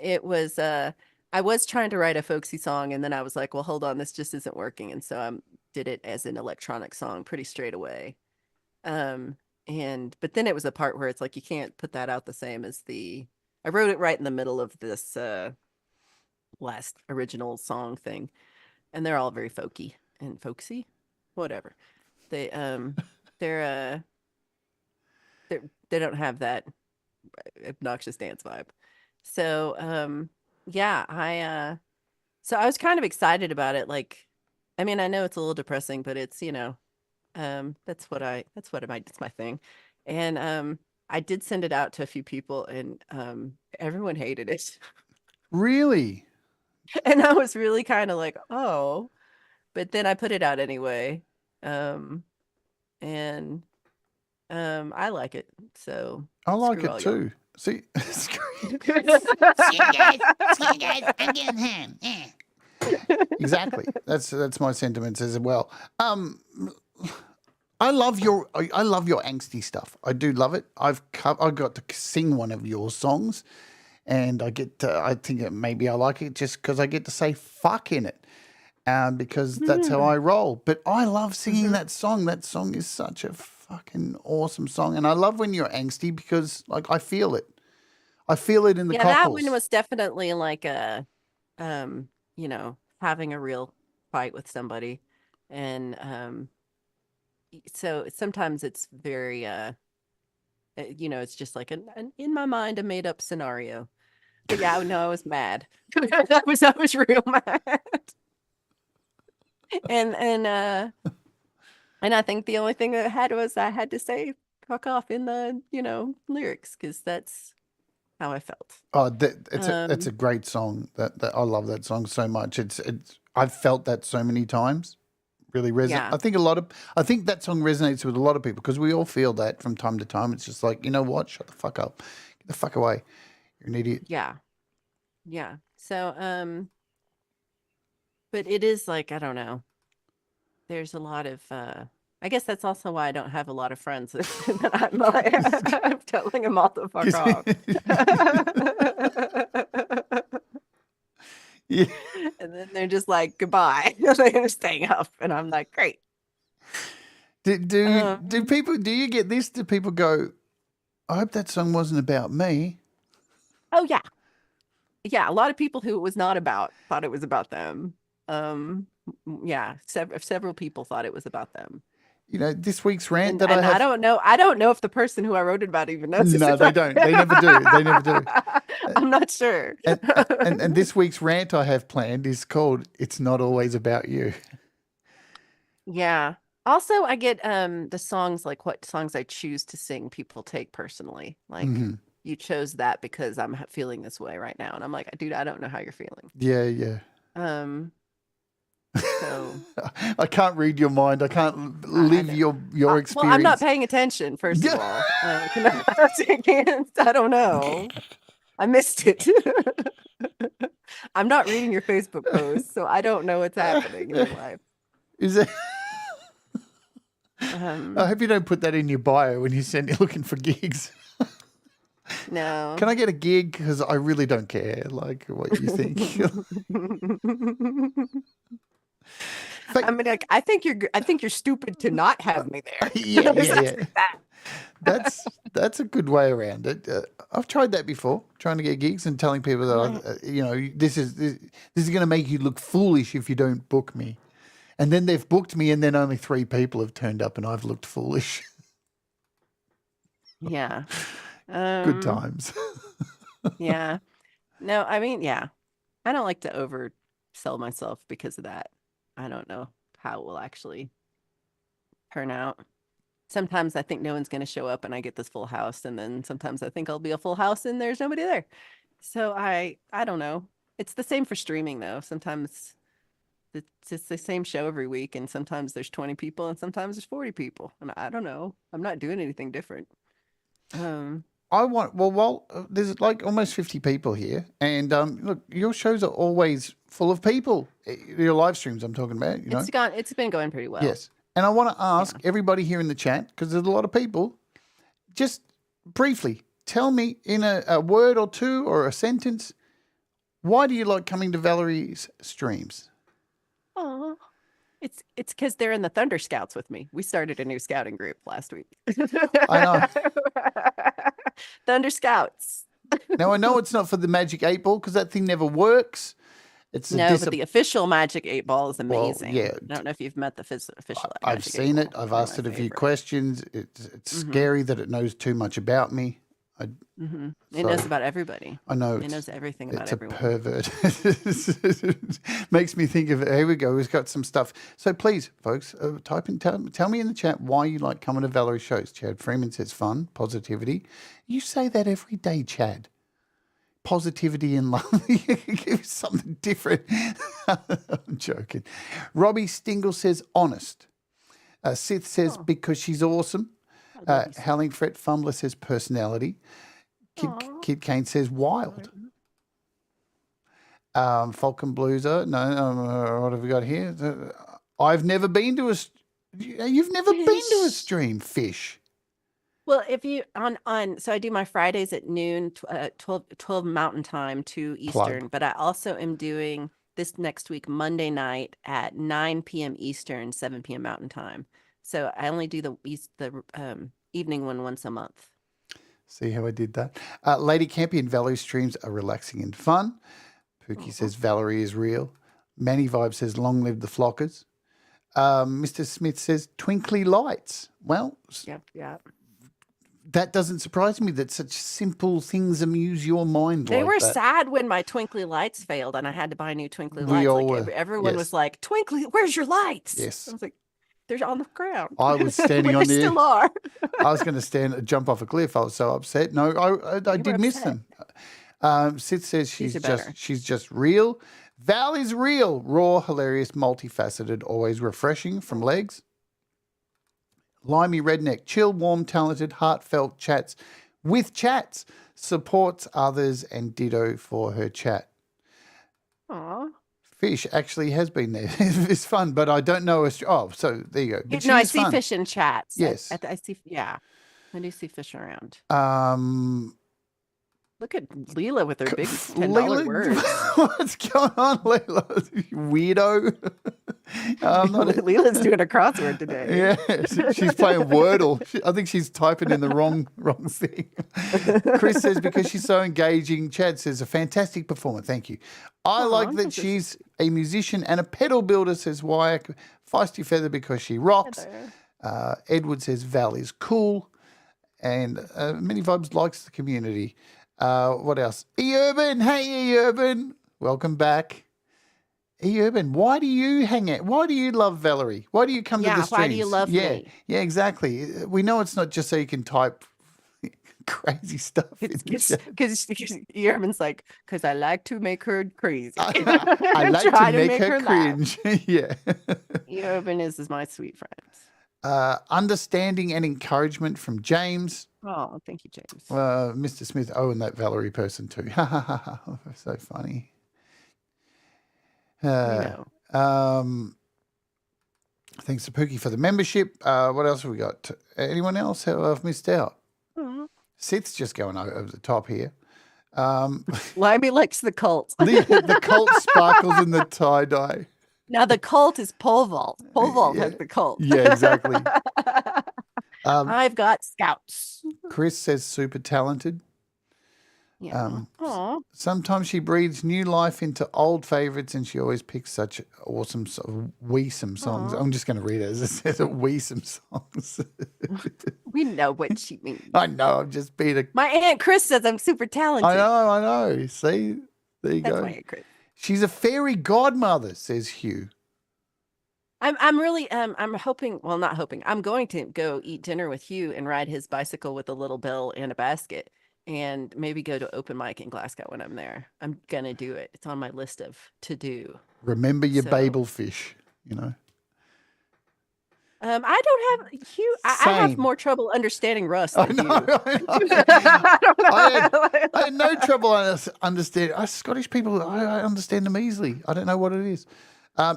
it was I was trying to write a folksy song and then I was like, well, hold on, this just isn't working. And so I did it as an electronic song pretty straight away. But then it was a part where it's like you can't put that out the same as I wrote it right in the middle of this last original song thing, and they're all very folky and folksy, whatever. They they're they don't have that obnoxious dance vibe. So yeah, so I was kind of excited about it. Like, I mean, I know it's a little depressing, but it's, it's my thing. And I did send it out to a few people, and everyone hated it. Really? And I was really kind of like, oh, but then I put it out anyway. And I like it. So I like screw it all y'all. too. See, See you guys. I'm getting home. exactly. That's my sentiments as well. I love your angsty stuff. I do love it. I got to sing one of your songs, and I think maybe I like it just because I get to say fuck in it, because that's how I roll. But I love singing that song. That song is such a fucking awesome song, and I love when you're angsty because like I feel it. I feel it in the cockles. That one was definitely like a having a real fight with somebody. And so sometimes it's very it's just like an in my mind a made up scenario. But yeah, no, I was mad. I was real mad. And I think the only thing that I had was I had to say fuck off in the lyrics, because that's how I felt. Oh, it's a great song. That I love that song so much. It's I've felt that so many times. Really resonates. Yeah. I think that song resonates with a lot of people because we all feel that from time to time. It's just like, you know what? Shut the fuck up. Get the fuck away. You're an idiot. Yeah. Yeah. So but it is like, I don't know. There's a lot of I guess that's also why I don't have a lot of friends that I'm like I'm telling them all to fuck off. Yeah. And then they're just like, goodbye. They're staying up. And I'm like, great. Do people, do you get this? Do people go, I hope that song wasn't about me? Oh yeah. Yeah. A lot of people who it was not about thought it was about them. Yeah. Several people thought it was about them. You know, this week's rant And I don't know if the person who I wrote it about even knows. No, they don't. They never do. They never do. I'm not sure. And this week's rant I have planned is called "It's Not Always About You." Yeah. Also, I get the songs, like what songs I choose to sing, people take personally. Like, you chose that because I'm feeling this way right now, and I'm like, dude, I don't know how you're feeling. Yeah. So I can't read your mind. I can't live your experience. Well, I'm not paying attention, first of all. I don't know. I missed it. I'm not reading your Facebook posts, so I don't know what's happening in your life. Is it? I hope you don't put that in your bio when you send looking for gigs. No. Can I get a gig? Because I really don't care, like what you think. I mean, like, I think you're stupid to not have me there. Yeah. That's a good way around it. I've tried that before, trying to get gigs and telling people that this is going to make you look foolish if you don't book me. And then they've booked me, and then only 3 people have turned up, and I've looked foolish. Yeah. Good times. Yeah. No, I mean, yeah. I don't like to oversell myself because of that. I don't know how it will actually turn out. Sometimes I think no one's going to show up and I get this full house, and then sometimes I think I'll be a full house and there's nobody there. So I don't know. It's the same for streaming though. Sometimes it's the same show every week, and sometimes there's 20 people and sometimes there's 40 people. And I don't know. I'm not doing anything different. There's like almost 50 people here, and look, your shows are always full of people. Your live streams, I'm talking about. It's been going pretty well. Yes, and I want to ask everybody here in the chat, because there's a lot of people. Just briefly, tell me in a word or two or a sentence, why do you like coming to Valerie's streams? Oh, it's because they're in the Thunder Scouts with me. We started a new scouting group last week. I know. Thunder Scouts. Now, I know it's not for the Magic 8 Ball because that thing never works. It's a No, but the official Magic 8 Ball is Well, amazing. yeah. I don't know if you've met the official I've Magic 8 seen it. Ball. I've They're asked my it a few favorite. questions. It's Mhm. scary that it knows too much about me. It So- knows about everybody. I know It knows everything about it's everyone. a pervert. Makes me think of it. Here we go. We've got some stuff. So please, folks, type in. Tell me in the chat why you like coming to Valerie's shows. Chad Freeman says fun, positivity. You say that every day, Chad. Positivity and love. You give something different. I'm joking. Robbie Stingle says honest. Sith says because she's awesome. Howling Fret Fumbler says personality. Kid Kane says wild. Falcon Blueser. No, what have we got here? I've never been to a. You've never been to a stream, Fish. Well, if you so I do my Fridays at noon, 12 Mountain Time, 2 Eastern, but I also am doing this next week, Monday night at 9 p.m. Eastern, 7 p.m. Mountain Time. So I only do the evening one once a month. See how I did that? Lady Campion Valerie streams are relaxing and fun. Pookie says Valerie is real. Manny Vibe says long live the flockers. Mr. Smith says twinkly lights. Well, Yep. that doesn't surprise me that such simple things amuse your mind. They like were that. sad when my twinkly lights failed and I had to buy new twinkly We lights. all Like were. everyone Yes. was like, "Twinkly, where's your lights?" Yes. I was like, "They're on the ground." I was standing But on they the still are. I was going to jump off a cliff. I was so upset. No, I did miss upset. them. Sid says These are better. she's just real. Val is real, raw, hilarious, multifaceted, always refreshing from legs. Limey redneck, chill, warm, talented, heartfelt chats with chats, supports others and ditto for her chat. Aw. Fish actually has been there. It's fun, but I don't know. So there you go. But No, I she is see fun. fish in chats. Yes. I see. Yeah, I do see fish around. Look at Leela with her big $10 words. What's going on, Leela? Weirdo. Leela's doing a crossword today. Yeah, she's playing Wordle. I think she's typing in the wrong thing. Chris says because she's so engaging. Chad says a fantastic performer. Thank you. I like that she's a musician and a pedal builder. Says Wyack. Feisty Feather because she rocks. Edward says Val is cool, and Many Vibes likes the community. What else? E-Urban. Hey, E-Urban. Welcome back. E-Urban, why do you hang out? Why do you love Valerie? Why do you come to the streams? Why do you love me? Yeah, exactly. We know it's not just so you can type crazy stuff. It's because Yerman's like, because I like to make her crazy. I like Try to make her laugh. cringe. Yeah. Yerman is my sweet friend. Understanding and encouragement from James. Oh, thank you, James. Mr. Smith, and that Valerie person too. So funny. Thanks to Pookie for the membership. What else have we got? Anyone else who I've missed out? Sith's just going over the top here. Limey likes the cult. The cult sparkles in the tie-dye. Now the cult is pole vault. Pole vault has the cult. Yeah, exactly. I've got scouts. Chris says super talented. Yeah. Sometimes she breathes new life into old favorites, and she always picks such awesome, weesome songs. I'm just going to read it as it says, weesome songs. We know what she means. I know. I'm just being a. My Aunt Chris says I'm super talented. I know. See, there you That's go. my Aunt Chris. She's a fairy godmother, says Hugh. I'm really I'm hoping, well, not hoping. I'm going to go eat dinner with Hugh and ride his bicycle with a little bell and a basket, and maybe go to open mic in Glasgow when I'm there. I'm gonna do it. It's on my list of to do. Remember your Babel fish, you know. I don't have Hugh. I have more trouble understanding Russ than you. I had no trouble understanding. Scottish people, I understand them easily. I don't know what it is.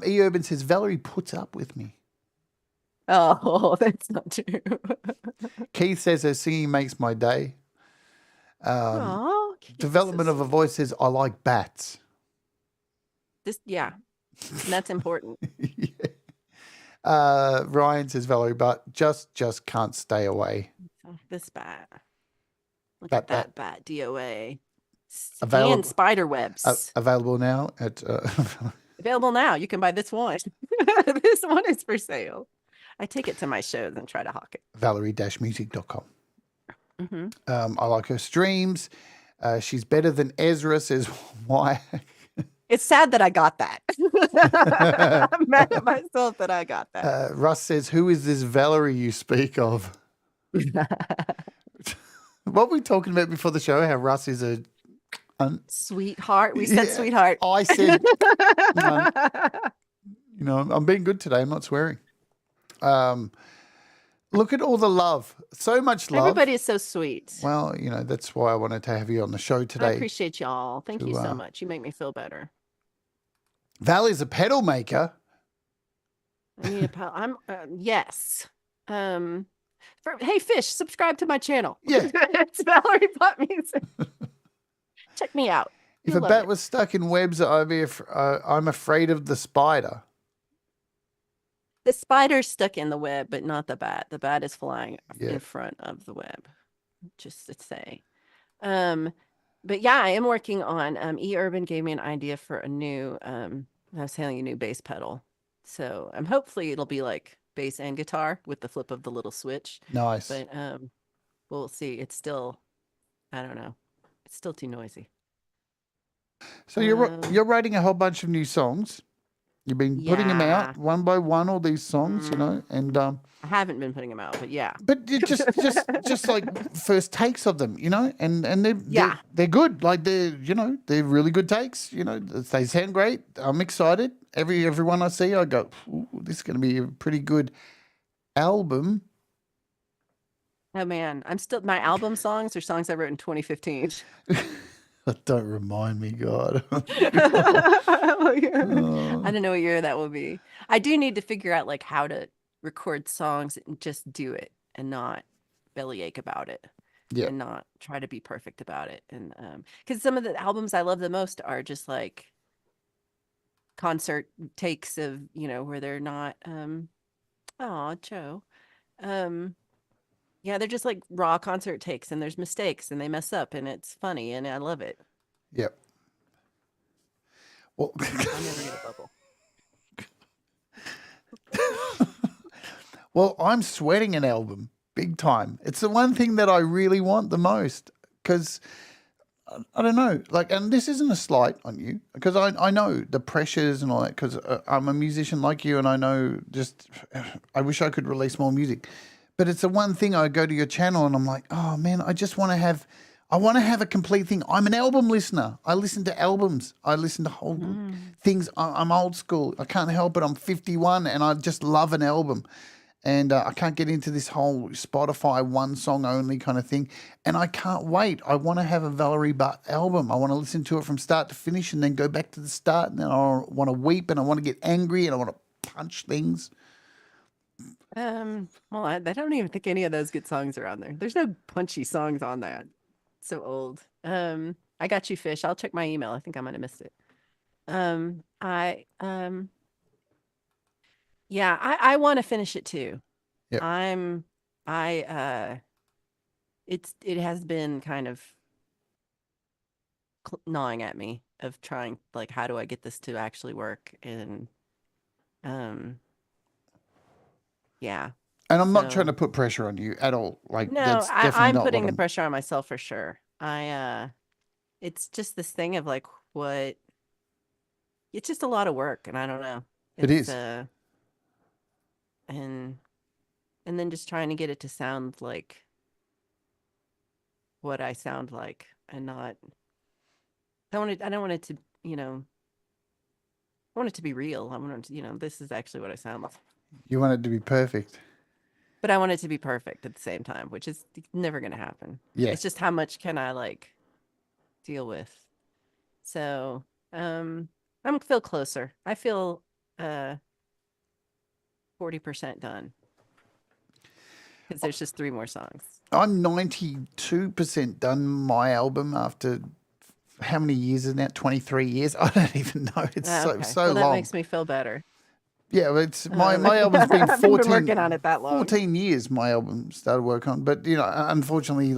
E-Urban says, Valerie puts up with me. Oh, that's not true. Keith says her singing makes my day. Development of a voice says, I like bats. That's important. Ryan says, Valerie Bhat just can't stay away. This bat. Look at that bat, DOA. And Available- spider webs. Available now at Available now. You can buy this one. This one is for sale. I take it to my shows and try to hawk it. Valerie-music.com. Hmm. I like her streams. She's better than Ezra, says why. It's sad that I got that. I'm mad at myself that I got that. Russ says, who is this Valerie you speak of? What were we talking about before the show? How Russ is a... Sweetheart. We said sweetheart. I said, I'm being good today. I'm not swearing. Look at all the love. So much love. Everybody is so sweet. Well, that's why I wanted to have you on the show today. I appreciate y'all. Thank you so much. You make me feel better. Val is a pedal maker. I need a pedal. Yes. Hey, Fish, subscribe to my channel. Yeah. It's Valerie Bhat Music. Check me out. If You'll a love bat it. was stuck in webs, I'm afraid of the spider. The spider's stuck in the web, but not the bat. The bat is flying Yeah. in front of the web, just to say. But yeah, I am working on E-Urban gave me an idea for a new I was telling you, new bass pedal. So hopefully it'll be like bass and guitar with the flip of the little switch. Nice. But we'll see. It's still, I don't know. It's still too noisy. So you're writing a whole bunch of new songs. You've been putting them Yeah. out one by one, all these songs, and I haven't been putting them out, but yeah. but it just like first takes of them, and they're good. Like they're really good takes. They sound great. I'm excited. Everyone I see, I go, ooh, this is going to be a pretty good album. Oh man, my album songs are songs I wrote in 2015. Don't remind me, God. I don't know what year that will be. I do need to figure out like how to record songs and just do it and not bellyache about it. Yeah. And not try to be perfect about it. And because some of the albums I love the most are just like concert takes of, where they're not Joe. Yeah, they're just like raw concert takes and there's mistakes and they mess up and it's funny and I love it. Yep. Well, I'll never get a bubble. Well, I'm sweating an album big time. It's the one thing that I really want the most because I don't know, and this isn't a slight on you because I know the pressures and all that because I'm a musician like you and I know I wish I could release more music. But it's the one thing I go to your channel and I'm like, oh man, I want to have a complete thing. I'm an album listener. I listen to albums. I listen to whole things. I'm old school. I can't help it. I'm 51 and I just love an album. And I can't get into this whole Spotify one song only kind of thing. And I can't wait. I want to have a Valerie Bhat album. I want to listen to it from start to finish and then go back to the start. And then I want to weep and I want to get angry and I want to punch things. Well, I don't even think any of those good songs are on there. There's no punchy songs on that. It's so old. I got you, Fish. I'll check my email. I think I might have missed it. I want to finish it too. Yep. It has been kind of gnawing at me of trying, like, how do I get this to actually work? And, yeah. And I'm not trying to put pressure on you at all. Like, No, that's definitely I'm not putting what the pressure on myself for sure. It's just this thing of like, it's just a lot of work and I don't know. It is. And then just trying to get it to sound like what I sound like and not, I don't want it to, I want it to be real. I want it, this is actually what I sound like. You want it to be perfect. But I want it to be perfect at the same time, which is never going to happen. Yeah. It's just how much can I like deal with. So, I feel closer. I feel 40% done. Because there's just 3 more songs. I'm 92% done my album after how many years is that? 23 years? I don't even know. It's so well, long. that makes me feel better. Yeah, it's my album's been I've 14, been working on it that long. 14 years my album started work on. But, unfortunately,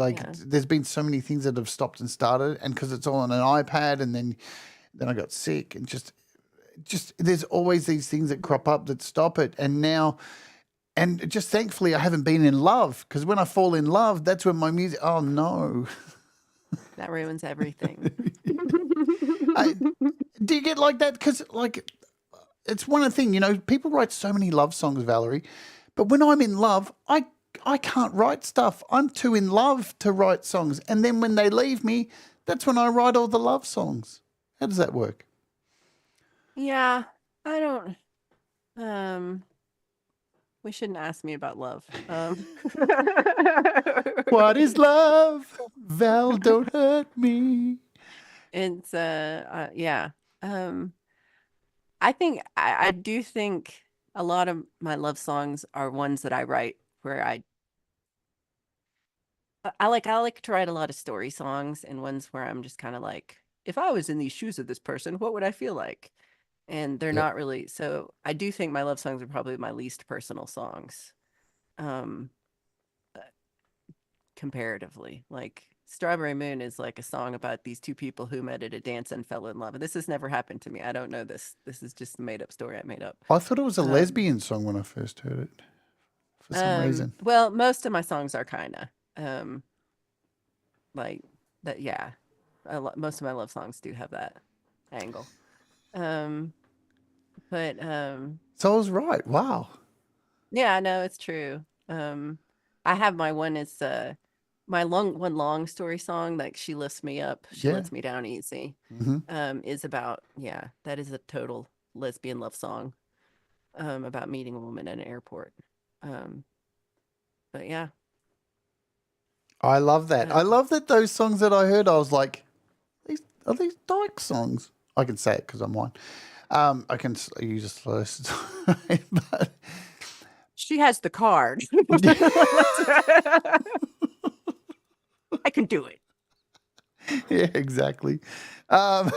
there's been so many things that have stopped and started, and because it's all on an iPad, and then I got sick, and just there's always these things that crop up that stop it. And now, and just thankfully I haven't been in love, because when I fall in love, that's when my music, oh no. That ruins everything. Do you get like that? Because it's one thing, people write so many love songs, Valerie, but when I'm in love, I can't write stuff. I'm too in love to write songs. And then when they leave me, that's when I write all the love songs. How does that work? Yeah, I don't. We shouldn't ask me about love. What is love? Val, don't hurt me. It's yeah. I think I do think a lot of my love songs are ones that I write where I like to write a lot of story songs, and ones where I'm just kind of like, if I was in these shoes of this person, what would I feel like? And they're not really. So I do think my love songs are probably my least personal songs, comparatively. Like Strawberry Moon is like a song about these two people who met at a dance and fell in love. And this has never happened to me. I don't know this. This is just a made up story I made up. I thought it was a lesbian song when I first heard it, for some reason. Well, most of my songs are kind of like that. Yeah, most of my love songs do have that angle. But So I was right. Wow. yeah, no, it's true. I have my one is my long story song, like She Lifts Me Up, She Lets Me Down Easy, is about, that is a total lesbian love song, about meeting a woman at an airport. But yeah. I love that. I love that those songs that I heard, I was like, are these dyke songs? I can say it because I'm one. I can use a slow but She has the card. I can do it. Yeah, exactly. I'm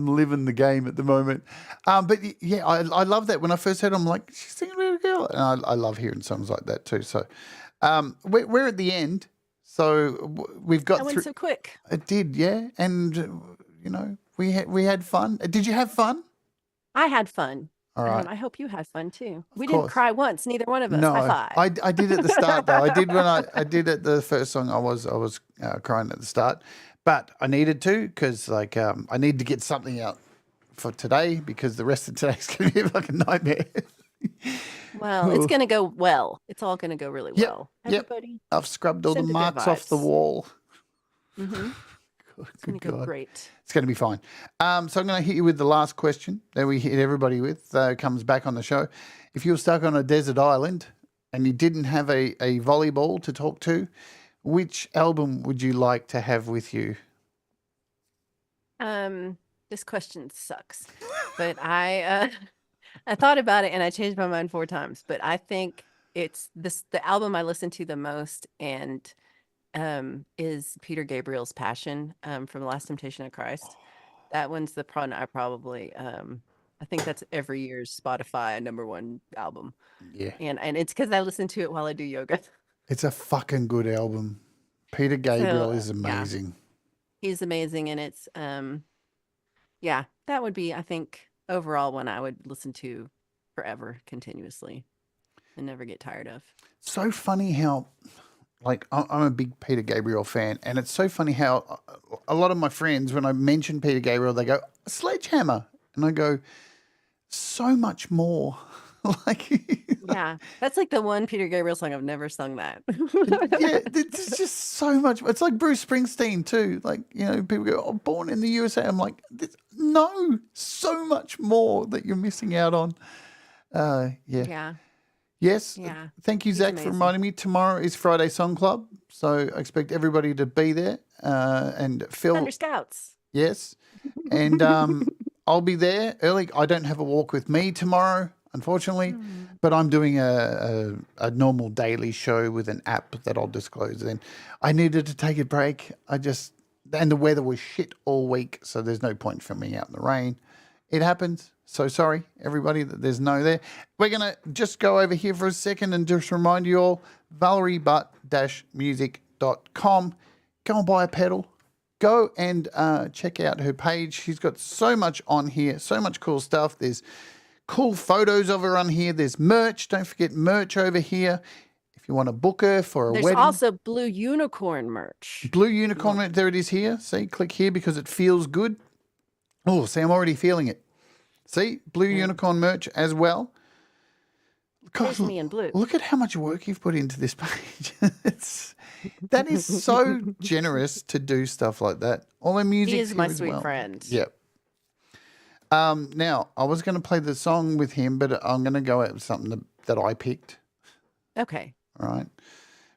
living the game at the moment. But yeah, I love that. When I first heard it, I'm like, she's singing Little Girl. And I love hearing songs like that too. So we're at the end. So we've got That went so quick. It did, yeah. And, we had fun. Did you have fun? I had fun. All right. I hope you had fun too. We course. didn't cry once, neither one of us. No, High five. I did at the start though. I did when I did at the first song. I was crying at the start, but I needed to because I need to get something out for today because the rest of today's going to be a fucking nightmare. Well, it's going to go well. It's all going to go really well. Everybody. I've scrubbed all the send the good marks off the vibes. wall. Mm-hmm. It's going to go great. It's going to be fine. So I'm going to hit you with the last question that we hit everybody with. Comes back on the show. If you were stuck on a desert island and you didn't have a volleyball to talk to, which album would you like to have with you? This question sucks, but I thought about it and I changed my mind 4 times. But I think it's the album I listen to the most and is Peter Gabriel's Passion from The Last Temptation of Christ. That one's the one I probably I think that's every year's Spotify #1 album. Yeah. And it's because I listen to it while I do yoga. It's a fucking good album. Peter Gabriel is amazing. Yeah. He's amazing, and it's that would be, I think, overall one I would listen to forever, continuously, and never get tired of. So funny how, like, I'm a big Peter Gabriel fan, and it's so funny how a lot of my friends, when I mention Peter Gabriel, they go, Sledgehammer. And I go, so much more. Yeah, that's like the one Peter Gabriel song I've never sung that. Yeah, it's just so much. It's like Bruce Springsteen too. Like, people go, "Oh, Born in the USA." I'm like, no, so much more that you're missing out on. Yeah. Yes. Yeah. Thank you, Zach, for reminding me. Tomorrow is Friday Song Club, so I expect everybody to be there. And Phil, Thunder Scouts. Yes, and I'll be there early. I don't have a walk with me tomorrow, unfortunately, but I'm doing a normal daily show with an app that I'll disclose then. I needed to take a break. And the weather was shit all week, so there's no point for me out in the rain It happens. So sorry, everybody, that there's no there. We're going to just go over here for a second and just remind you all, ValerieBhat-music.com. Go and buy a pedal. Go and check out her page. She's got so much on here, so much cool stuff. There's cool photos of her on here. There's merch. Don't forget merch over here. If you want to book her for a There's wedding. also Blue Unicorn merch. Blue Unicorn merch. There it is here. See, click here because it feels good. Oh, see, I'm already feeling it. See, Blue Unicorn merch as well. There's me in blue. Look at how much work you've put into this page. That is so generous to do stuff like that. All the music He is my as sweet well. friend. Yep. Now, I was going to play the song with him, but I'm going to go out with something that I picked. Okay. All right.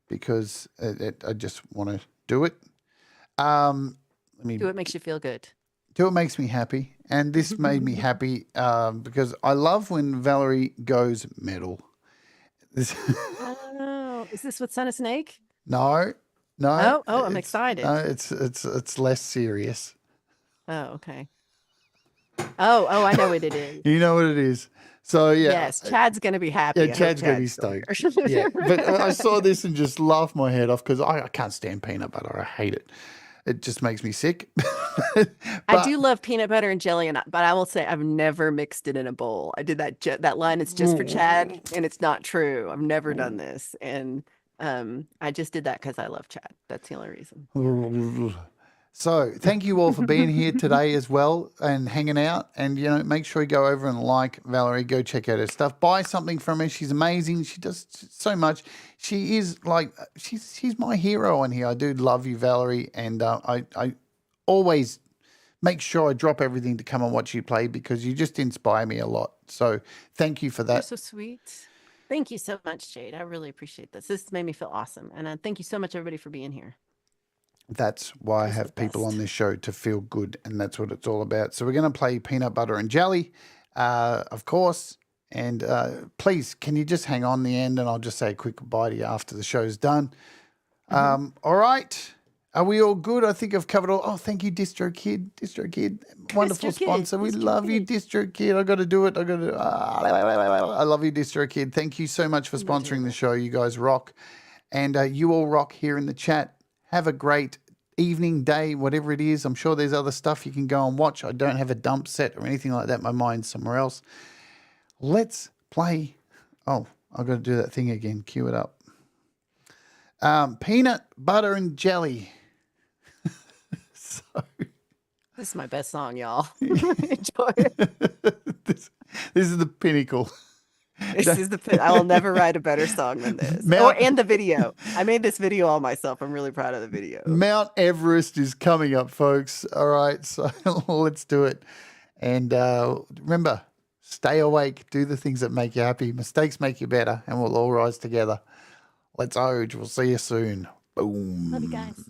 Because I just want to do it. Let me Do what makes you feel good. do what makes me happy. And this made me happy because I love when Valerie goes metal. Oh, is this with Son of Snake? No. Oh, I'm it's- excited. No, it's less serious. Oh, okay. Oh, I know what it is. You know what it is. So yeah. Yes, Chad's gonna be happy. Yeah, I hope Chad's gonna be still stoked. here. Yeah, but I saw this and just laughed my head off because I can't stand peanut butter. I hate it. It just makes me sick. I do love peanut butter and jelly, but I will say I've never mixed it in a bowl. I did that line. It's just for Chad, and it's not true. I've never done this, and I just did that because I love Chad. That's the only reason. So thank you all for being here today as well and hanging out. And, you know, make sure you go over and like Valerie. Go check out her stuff. Buy something from her. She's amazing. She does so much. She is like, she's my hero on here. I do love you, Valerie. And I always make sure I drop everything to come and watch you play because you just inspire me a lot. So thank you for You're that. so sweet. Thank you so much, Jade. I really appreciate this. This made me feel awesome, and thank you so much, everybody, for being here. That's why I Those are have the people on best. this show to feel good, and that's what it's all about. So we're going to play Peanut Butter and Jelly, of course. And please, can you just hang on the end, and I'll just say a quick goodbye to you after the show's done. All right. Are we all good? I think I've covered all. Oh, thank you, DistroKid. DistroKid, wonderful DistroKid, sponsor. We love you, DistroKid. I got to do it. I love you, DistroKid. Thank you so much for sponsoring the show. You guys rock, and you all rock here in the chat. Have a great evening, day, whatever it is. I'm sure there's other stuff you can go and watch. I don't have a dump set or anything like that. My mind's somewhere else. Let's play. Oh, I've got to do that thing again. Cue it up. Peanut butter and jelly. So This is my best song, y'all. Enjoy it. this is the pinnacle. This is I will never write a better song than this. And the video. I made this video all myself. I'm really proud of the video. Mount Everest is coming up, folks. All right, so let's do it. And remember, stay awake. Do the things that make you happy. Mistakes make you better, and we'll all rise together. Let's Oj. We'll see you soon. Boom. Love you guys.